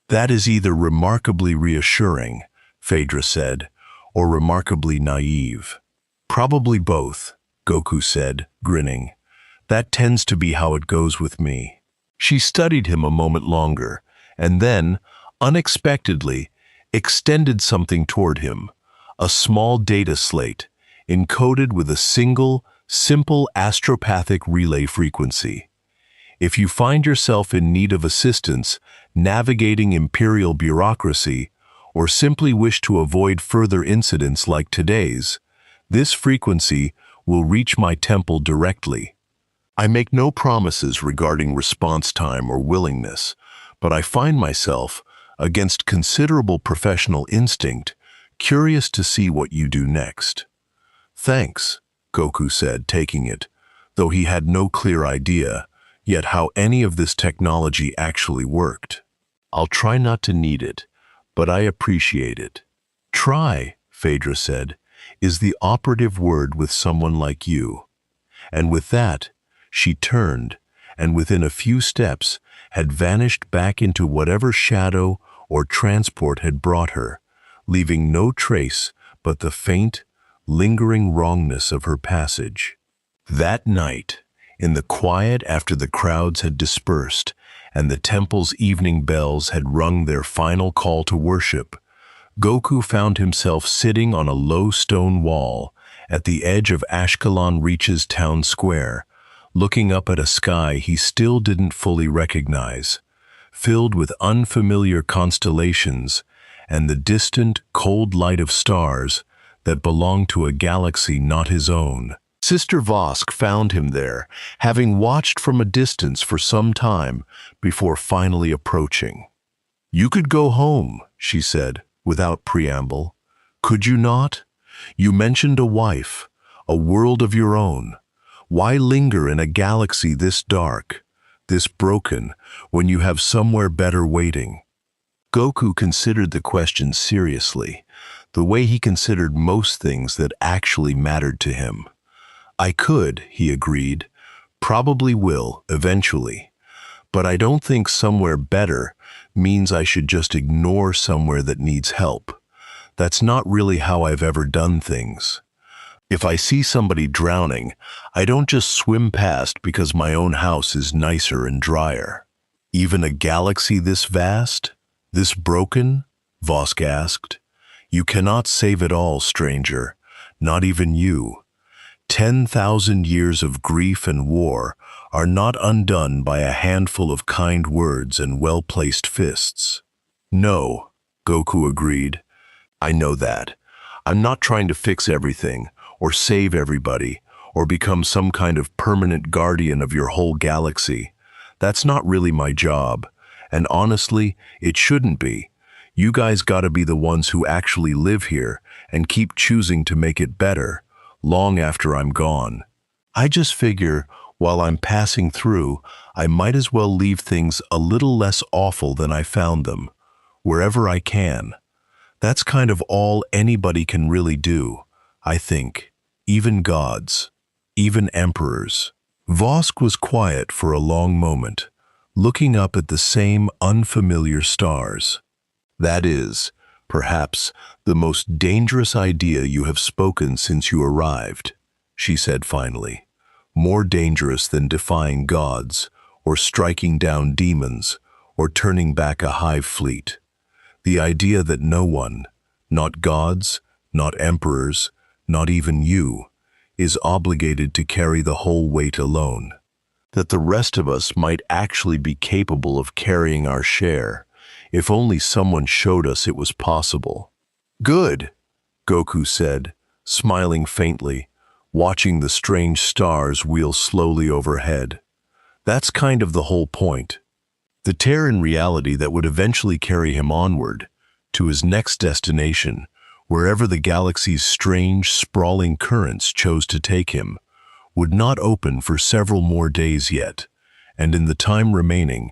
"That is either remarkably reassuring," Phaedra said, "or remarkably naive." "Probably both," Goku said, grinning. "That tends to be how it goes with me." She studied him a moment longer, and then, unexpectedly, extended something toward him. A small data slate, encoded with a single, simple astropathic relay frequency. "If you find yourself in need of assistance navigating imperial bureaucracy, or simply wish to avoid further incidents like today's, this frequency will reach my temple directly. I make no promises regarding response time or willingness, but I find myself, against considerable professional instinct, curious to see what you do next." "Thanks," Goku said, taking it, though he had no clear idea yet how any of this technology actually worked. "I'll try not to need it, but I appreciate it." "Try," Phaedra said, "is the operative word with someone like you." And with that, she turned, and within a few steps had vanished back into whatever shadow or transport had brought her, leaving no trace but the faint, lingering wrongness of her passage. That night, in the quiet after the crowds had dispersed and the temple's evening bells had rung their final call to worship, Goku found himself sitting on a low stone wall at the edge of Ashkelon Reach's town square, looking up at a sky he still didn't fully recognize, filled with unfamiliar constellations and the distant, cold light of stars that belonged to a galaxy not his own. Sister Vosk found him there, having watched from a distance for some time before finally approaching. "You could go home," she said, without preamble. "Could you not? You mentioned a wife, a world of your own. Why linger in a galaxy this dark, this broken, when you have somewhere better waiting?" Goku considered the question seriously, the way he considered most things that actually mattered to him. "I could," he agreed, "probably will, eventually. But I don't think somewhere better means I should just ignore somewhere that needs help. That's not really how I've ever done things. If I see somebody drowning, I don't just swim past because my own house is nicer and drier. Even a galaxy this vast? This broken? Vosk asked. You cannot save it all, stranger. Not even you. 10,000 years of grief and war are not undone by a handful of kind words and well-placed fists. No, Goku agreed. I know that. I'm not trying to fix everything, or save everybody, or become some kind of permanent guardian of your whole galaxy. That's not really my job, and honestly, it shouldn't be. You guys gotta be the ones who actually live here and keep choosing to make it better, long after I'm gone. I just figure, while I'm passing through, I might as well leave things a little less awful than I found them, wherever I can. That's kind of all anybody can really do, I think. Even gods. Even emperors. Vosk was quiet for a long moment, looking up at the same unfamiliar stars. That is, perhaps, the most dangerous idea you have spoken since you arrived, she said finally. More dangerous than defying gods, or striking down demons, or turning back a hive fleet. The idea that no one, not gods, not emperors, not even you, is obligated to carry the whole weight alone. That the rest of us might actually be capable of carrying our share, if only someone showed us it was possible. Good, Goku said, smiling faintly, watching the strange stars wheel slowly overhead. That's kind of the whole point. The tear in reality that would eventually carry him onward, to his next destination, wherever the galaxy's strange, sprawling currents chose to take him, would not open for several more days yet, and in the time remaining,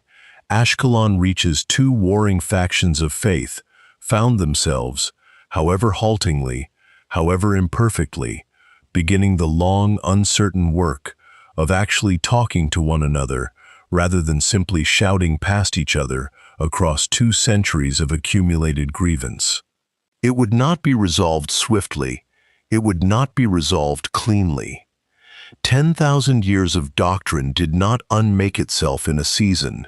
Ashkelon Reach's two warring factions of faith found themselves, however haltingly, however imperfectly, beginning the long, uncertain work of actually talking to one another rather than simply shouting past each other across 2 centuries of accumulated grievance. It would not be resolved swiftly. It would not be resolved cleanly. 10,000 years of doctrine did not unmake itself in a season,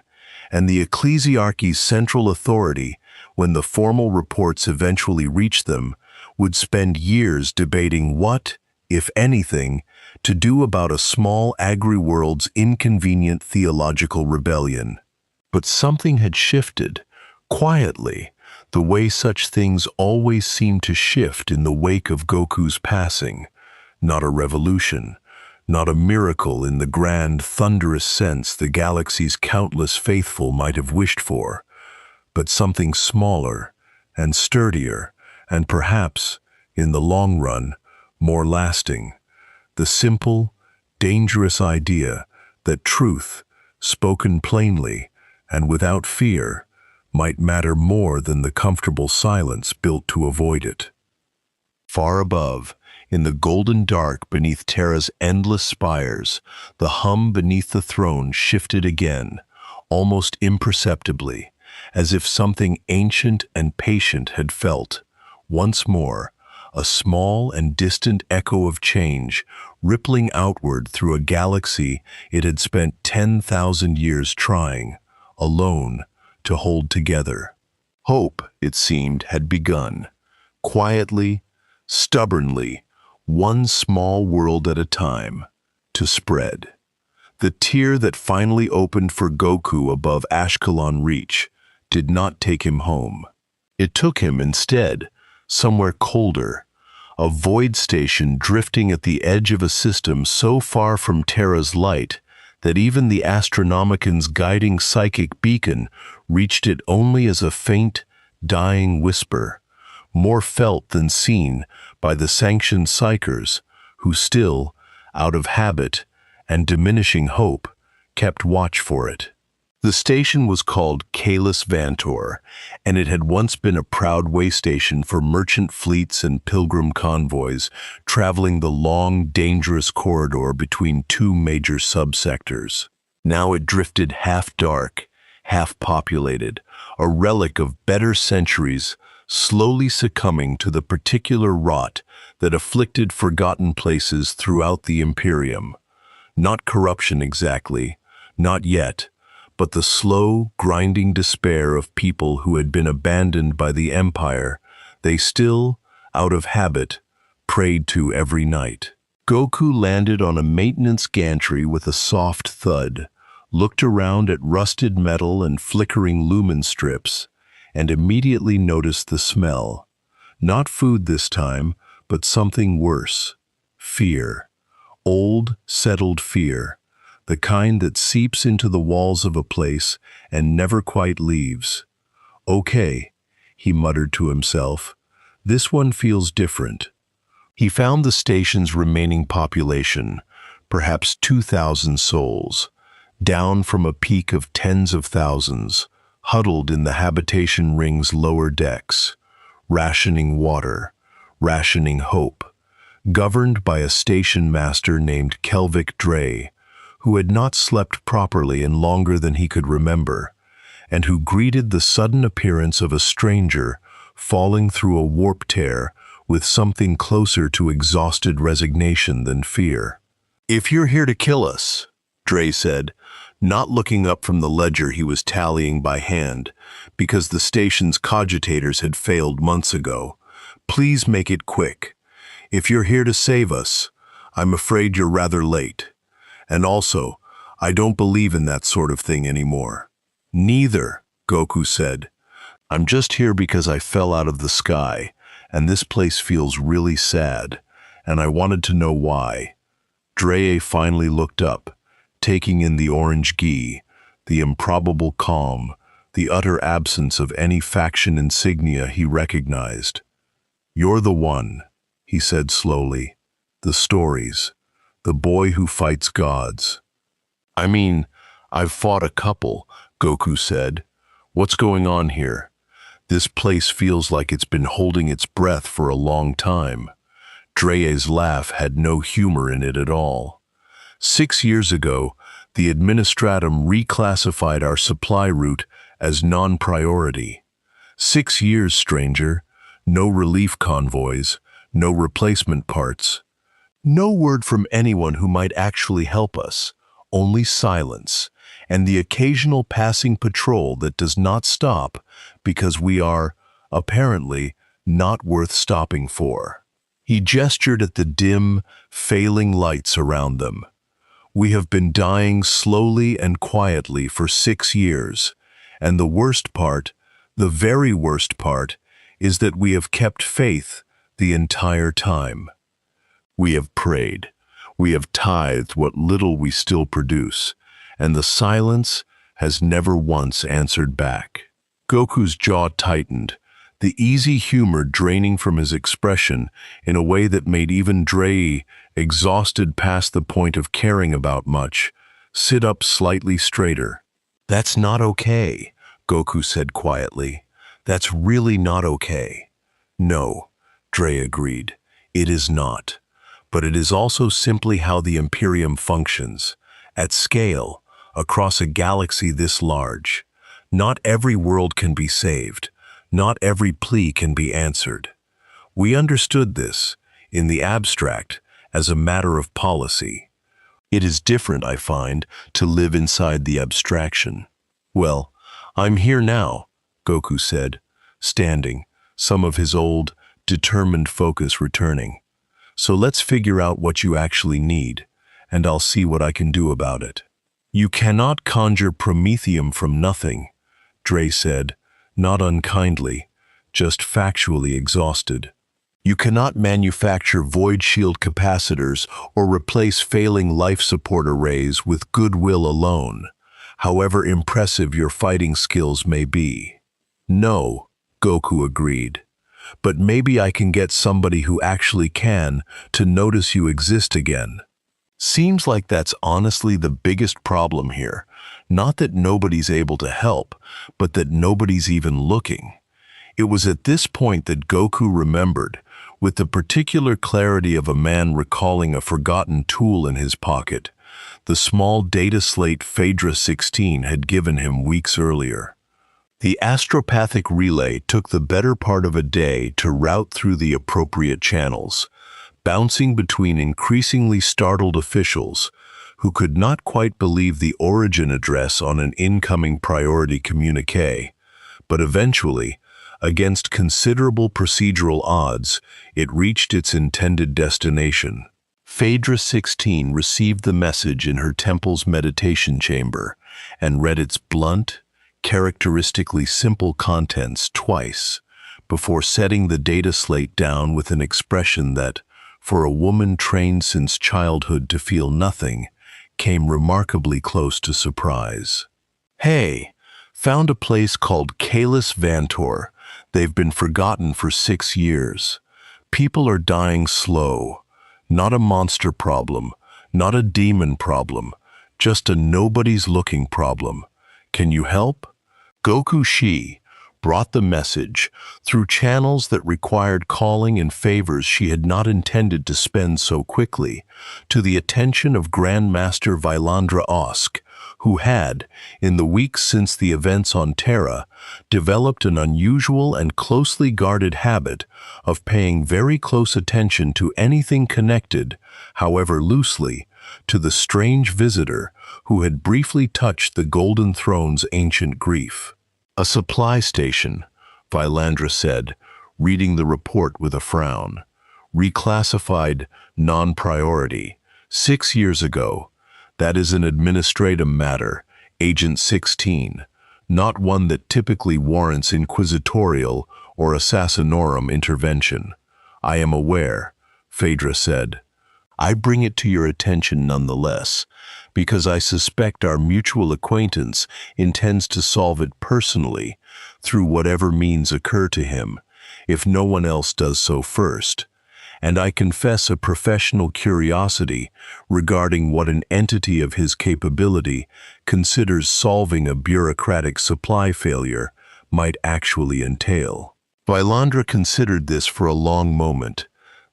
and the ecclesiarchy's central authority, when the formal reports eventually reached them, would spend years debating what, if anything, to do about a small agri-world's inconvenient theological rebellion. But something had shifted, quietly, the way such things always seem to shift in the wake of Goku's passing. Not a revolution, not a miracle in the grand, thunderous sense the galaxy's countless faithful might have wished for, but something smaller and sturdier, and perhaps, in the long run, more lasting. The simple, dangerous idea that truth, spoken plainly and without fear, might matter more than the comfortable silence built to avoid it. Far above, in the golden dark beneath Terra's endless spires, the hum beneath the throne shifted again, almost imperceptibly, as if something ancient and patient had felt, once more, a small and distant echo of change rippling outward through a galaxy it had spent 10,000 years trying, alone, to hold together. Hope, it seemed, had begun, quietly, stubbornly, one small world at a time, to spread. The tear that finally opened for Goku above Ashkelon Reach did not take him home. It took him, instead, somewhere colder, a void station drifting at the edge of a system so far from Terra's light that even the Astronomican's guiding psychic beacon reached it only as a faint, dying whisper, more felt than seen by the sanctioned psychers who still, out of habit and diminishing hope, kept watch for it. The station was called Kalis Vantor, and it had once been a proud way station for merchant fleets and pilgrim convoys traveling the long, dangerous corridor between 2 major subsectors. Now it drifted half-dark, half-populated, a relic of better centuries, slowly succumbing to the particular rot that afflicted forgotten places throughout the Imperium. Not corruption exactly, not yet, but the slow, grinding despair of people who had been abandoned by the Empire they still, out of habit, prayed to every night. Goku landed on a maintenance gantry with a soft thud, looked around at rusted metal and flickering lumen strips, and immediately noticed the smell. Not food this time, but something worse. Fear. Old, settled fear. The kind that seeps into the walls of a place and never quite leaves. Okay, he muttered to himself. This one feels different. He found the station's remaining population, perhaps 2,000 souls, down from a peak of tens of thousands, huddled in the habitation ring's lower decks, rationing water, rationing hope, governed by a station master named Kelvik Dre, who had not slept properly in longer than he could remember, and who greeted the sudden appearance of a stranger falling through a warp tear with something closer to exhausted resignation than fear. "If you're here to kill us," Dre said, not looking up from the ledger he was tallying by hand, because the station's cogitators had failed months ago, "please make it quick. If you're here to save us, I'm afraid you're rather late. And also, I don't believe in that sort of thing anymore." "Neither," Goku said. "I'm just here because I fell out of the sky, and this place feels really sad, and I wanted to know why." Dre finally looked up, taking in the orange gi, the improbable calm, the utter absence of any faction insignia he recognized. "You're the one," he said slowly. "The stories. The boy who fights gods." "I mean, I've fought a couple," Goku said. "What's going on here? This place feels like it's been holding its breath for a long time." Dre's laugh had no humor in it at all. 6 years ago, the Administratum reclassified our supply route as non-priority. 6 years, stranger. No relief convoys, no replacement parts. No word from anyone who might actually help us. Only silence, and the occasional passing patrol that does not stop because we are, apparently, not worth stopping for. He gestured at the dim, failing lights around them. "We have been dying slowly and quietly for 6 years, and the worst part, the very worst part, is that we have kept faith the entire time. We have prayed. We have tithed what little we still produce, and the silence has never once answered back." Goku's jaw tightened, the easy humor draining from his expression in a way that made even Dre, exhausted past the point of caring about much, sit up slightly straighter. "That's not okay," Goku said quietly. "That's really not okay." "No," Dre agreed, "it is not. But it is also simply how the Imperium functions, at scale, across a galaxy this large. Not every world can be saved. Not every plea can be answered. We understood this, in the abstract, as a matter of policy. It is different, I find, to live inside the abstraction." "Well, I'm here now," Goku said, standing, some of his old, determined focus returning. "So let's figure out what you actually need, and I'll see what I can do about it." "You cannot conjure promethium from nothing," Dre said, not unkindly, just factually exhausted. "You cannot manufacture void shield capacitors or replace failing life support arrays with goodwill alone, however impressive your fighting skills may be." "No," Goku agreed. "But maybe I can get somebody who actually can to notice you exist again." Seems like that's honestly the biggest problem here. Not that nobody's able to help, but that nobody's even looking. It was at this point that Goku remembered, with the particular clarity of a man recalling a forgotten tool in his pocket, the small data slate Phaedra 16 had given him weeks earlier. The astropathic relay took the better part of a day to route through the appropriate channels, bouncing between increasingly startled officials who could not quite believe the origin address on an incoming priority communique, but eventually, against considerable procedural odds, it reached its intended destination. Phaedra 16 received the message in her temple's meditation chamber and read its blunt, characteristically simple contents twice before setting the data slate down with an expression that, for a woman trained since childhood to feel nothing, came remarkably close to surprise. "Hey, found a place called Kalis Vantor. They've been forgotten for 6 years. People are dying slow. Not a monster problem, not a demon problem, just a nobody's looking problem. Can you help?" Goku Shi brought the message through channels that required calling in favors she had not intended to spend so quickly to the attention of Grandmaster Vylandra Osk, who had, in the weeks since the events on Terra, developed an unusual and closely guarded habit of paying very close attention to anything connected, however loosely, to the strange visitor who had briefly touched the Golden Throne's ancient grief. "A supply station," Vylandra said, reading the report with a frown. "Reclassified non-priority. 6 years ago. That is an administrative matter, Agent 16, not one that typically warrants inquisitorial or assassinorum intervention." "I am aware," Phaedra said. "I bring it to your attention nonetheless, because I suspect our mutual acquaintance intends to solve it personally through whatever means occur to him, if no one else does so first. And I confess a professional curiosity regarding what an entity of his capability considers solving a bureaucratic supply failure might actually entail." Vylandra considered this for a long moment.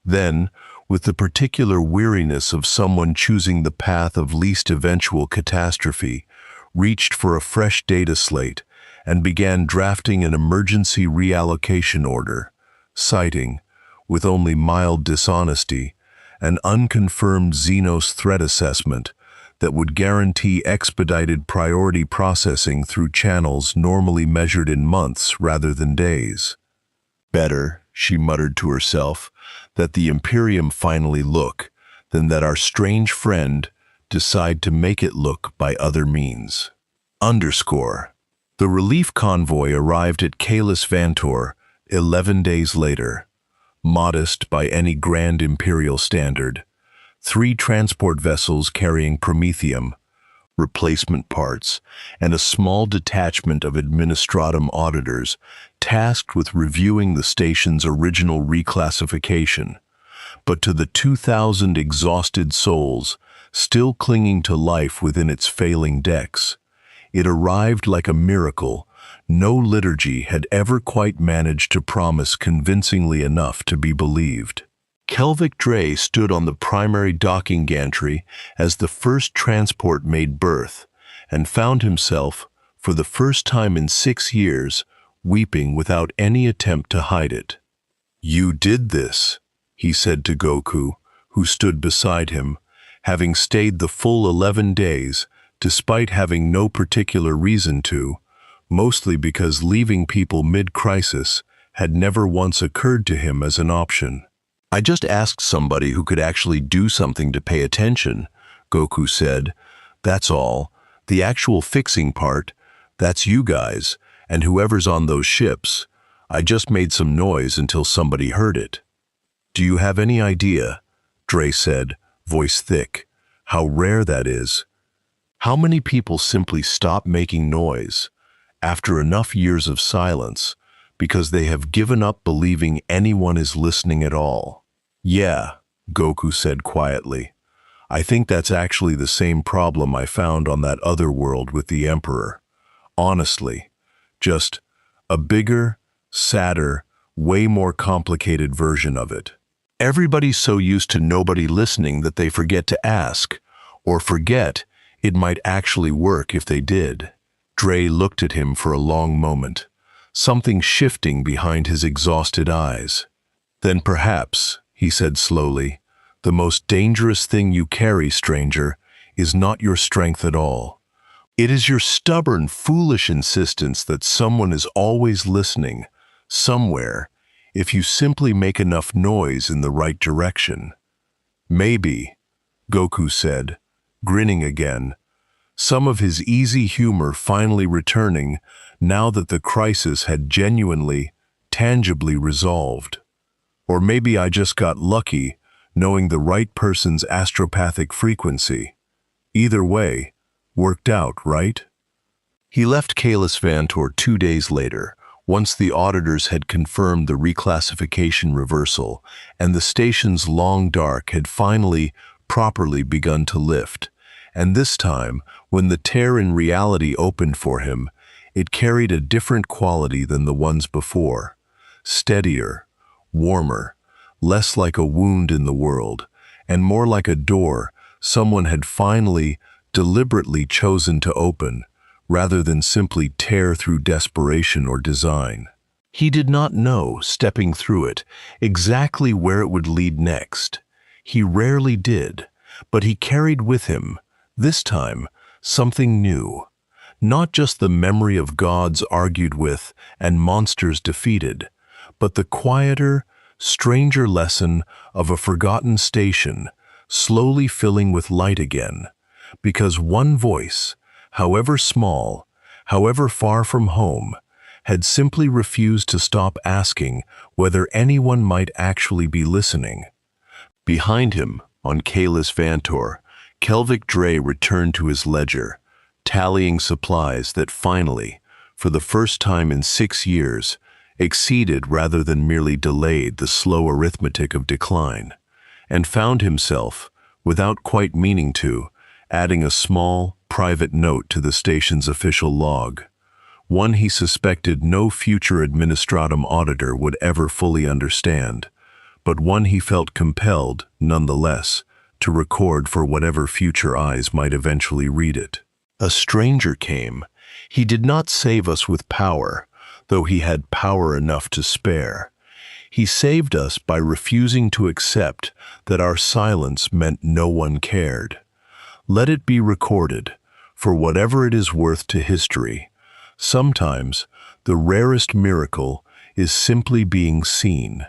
Then, with the particular weariness of someone choosing the path of least eventual catastrophe, reached for a fresh data slate and began drafting an emergency reallocation order, citing, with only mild dishonesty, an unconfirmed Xenos threat assessment that would guarantee expedited priority processing through channels normally measured in months rather than days. "Better," she muttered to herself, "that the Imperium finally look, than that our strange friend decide to make it look by other means." The relief convoy arrived at Kalis Vantor 11 days later. Modest by any grand Imperial standard. 3 transport vessels carrying promethium, replacement parts, and a small detachment of administratum auditors tasked with reviewing the station's original reclassification. But to the 2,000 exhausted souls still clinging to life within its failing decks, it arrived like a miracle no liturgy had ever quite managed to promise convincingly enough to be believed. Kelvik Dre stood on the primary docking gantry as the first transport made berth, and found himself, for the first time in 6 years, weeping without any attempt to hide it. "You did this," he said to Goku, who stood beside him, having stayed the full 11 days, despite having no particular reason to, mostly because leaving people mid-crisis had never once occurred to him as an option. "I just asked somebody who could actually do something to pay attention," Goku said. "That's all. The actual fixing part, that's you guys, and whoever's on those ships. I just made some noise until somebody heard it." "Do you have any idea," Dre said, voice thick, "how rare that is? How many people simply stop making noise after enough years of silence because they have given up believing anyone is listening at all?" "Yeah," Goku said quietly. "I think that's actually the same problem I found on that other world with the Emperor. Honestly, just a bigger, sadder, way more complicated version of it. Everybody's so used to nobody listening that they forget to ask, Or forget it might actually work if they did. Dre looked at him for a long moment, something shifting behind his exhausted eyes. Then perhaps, he said slowly, the most dangerous thing you carry, stranger, is not your strength at all. It is your stubborn, foolish insistence that someone is always listening, somewhere, if you simply make enough noise in the right direction. Maybe, Goku said, grinning again, some of his easy humor finally returning now that the crisis had genuinely, tangibly resolved. Or maybe I just got lucky knowing the right person's astropathic frequency. Either way, worked out, right? He left Kalis Vantor 2 days later, once the auditors had confirmed the reclassification reversal and the station's long dark had finally, properly begun to lift. And this time, when the tear in reality opened for him, it carried a different quality than the ones before. Steadier, warmer, less like a wound in the world, and more like a door someone had finally, deliberately chosen to open, rather than simply tear through desperation or design. He did not know, stepping through it, exactly where it would lead next. He rarely did, but he carried with him, this time, something new. Not just the memory of gods argued with and monsters defeated, but the quieter, stranger lesson of a forgotten station, slowly filling with light again, because one voice, however small, however far from home, had simply refused to stop asking whether anyone might actually be listening. Behind him, on Kalis Vantor, Kelvik Dre returned to his ledger, tallying supplies that finally, for the first time in 6 years, exceeded rather than merely delayed the slow arithmetic of decline, and found himself, without quite meaning to, adding a small, private note to the station's official log, one he suspected no future administratum auditor would ever fully understand, but one he felt compelled, nonetheless, to record for whatever future eyes might eventually read it. A stranger came. He did not save us with power, though he had power enough to spare. He saved us by refusing to accept that our silence meant no one cared. Let it be recorded, for whatever it is worth to history, sometimes the rarest miracle is simply being seen.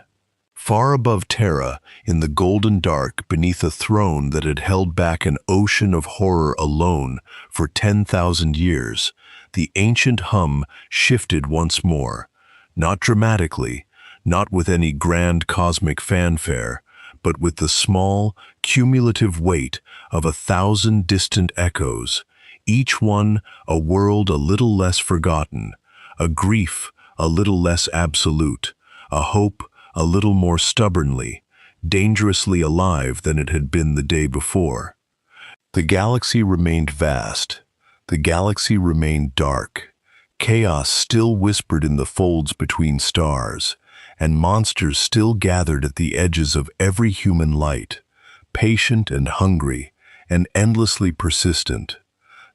Far above Terra, in the golden dark beneath a throne that had held back an ocean of horror alone for 10,000 years, the ancient hum shifted once more, not dramatically, not with any grand cosmic fanfare, but with the small, cumulative weight of 1,000 distant echoes, each one a world a little less forgotten, a grief a little less absolute, a hope a little more stubbornly, dangerously alive than it had been the day before. The galaxy remained vast. The galaxy remained dark. Chaos still whispered in the folds between stars, and monsters still gathered at the edges of every human light, patient and hungry, and endlessly persistent.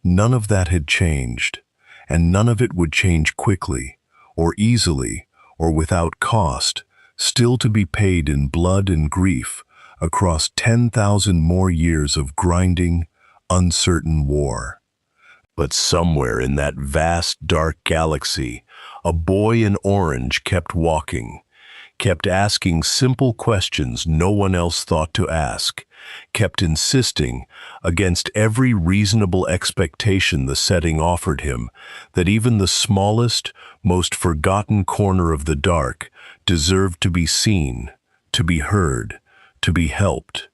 None of that had changed, and none of it would change quickly, or easily, or without cost, still to be paid in blood and grief across 10,000 more years of grinding, uncertain war. But somewhere in that vast, dark galaxy, a boy in orange kept walking, kept asking simple questions no one else thought to ask, kept insisting, against every reasonable expectation the setting offered him, that even the smallest, most forgotten corner of the dark deserved to be seen, to be heard, to be helped.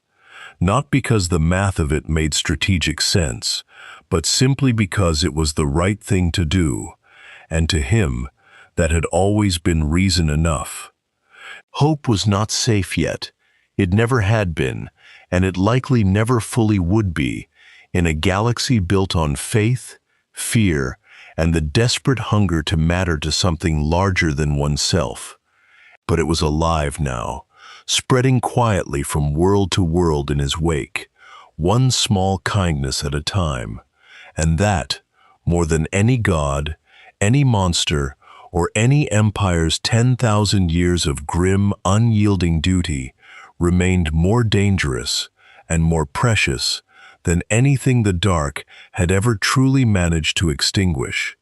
Not because the math of it made strategic sense, but simply because it was the right thing to do, and to him, that had always been reason enough. Hope was not safe yet. It never had been, and it likely never fully would be, in a galaxy built on faith, fear, and the desperate hunger to matter to something larger than oneself. But it was alive now, spreading quietly from world to world in his wake, one small kindness at a time, and that, more than any god, any monster, or any empire's 10,000 years of grim, unyielding duty, remained more dangerous and more precious than anything the dark had ever truly managed to extinguish.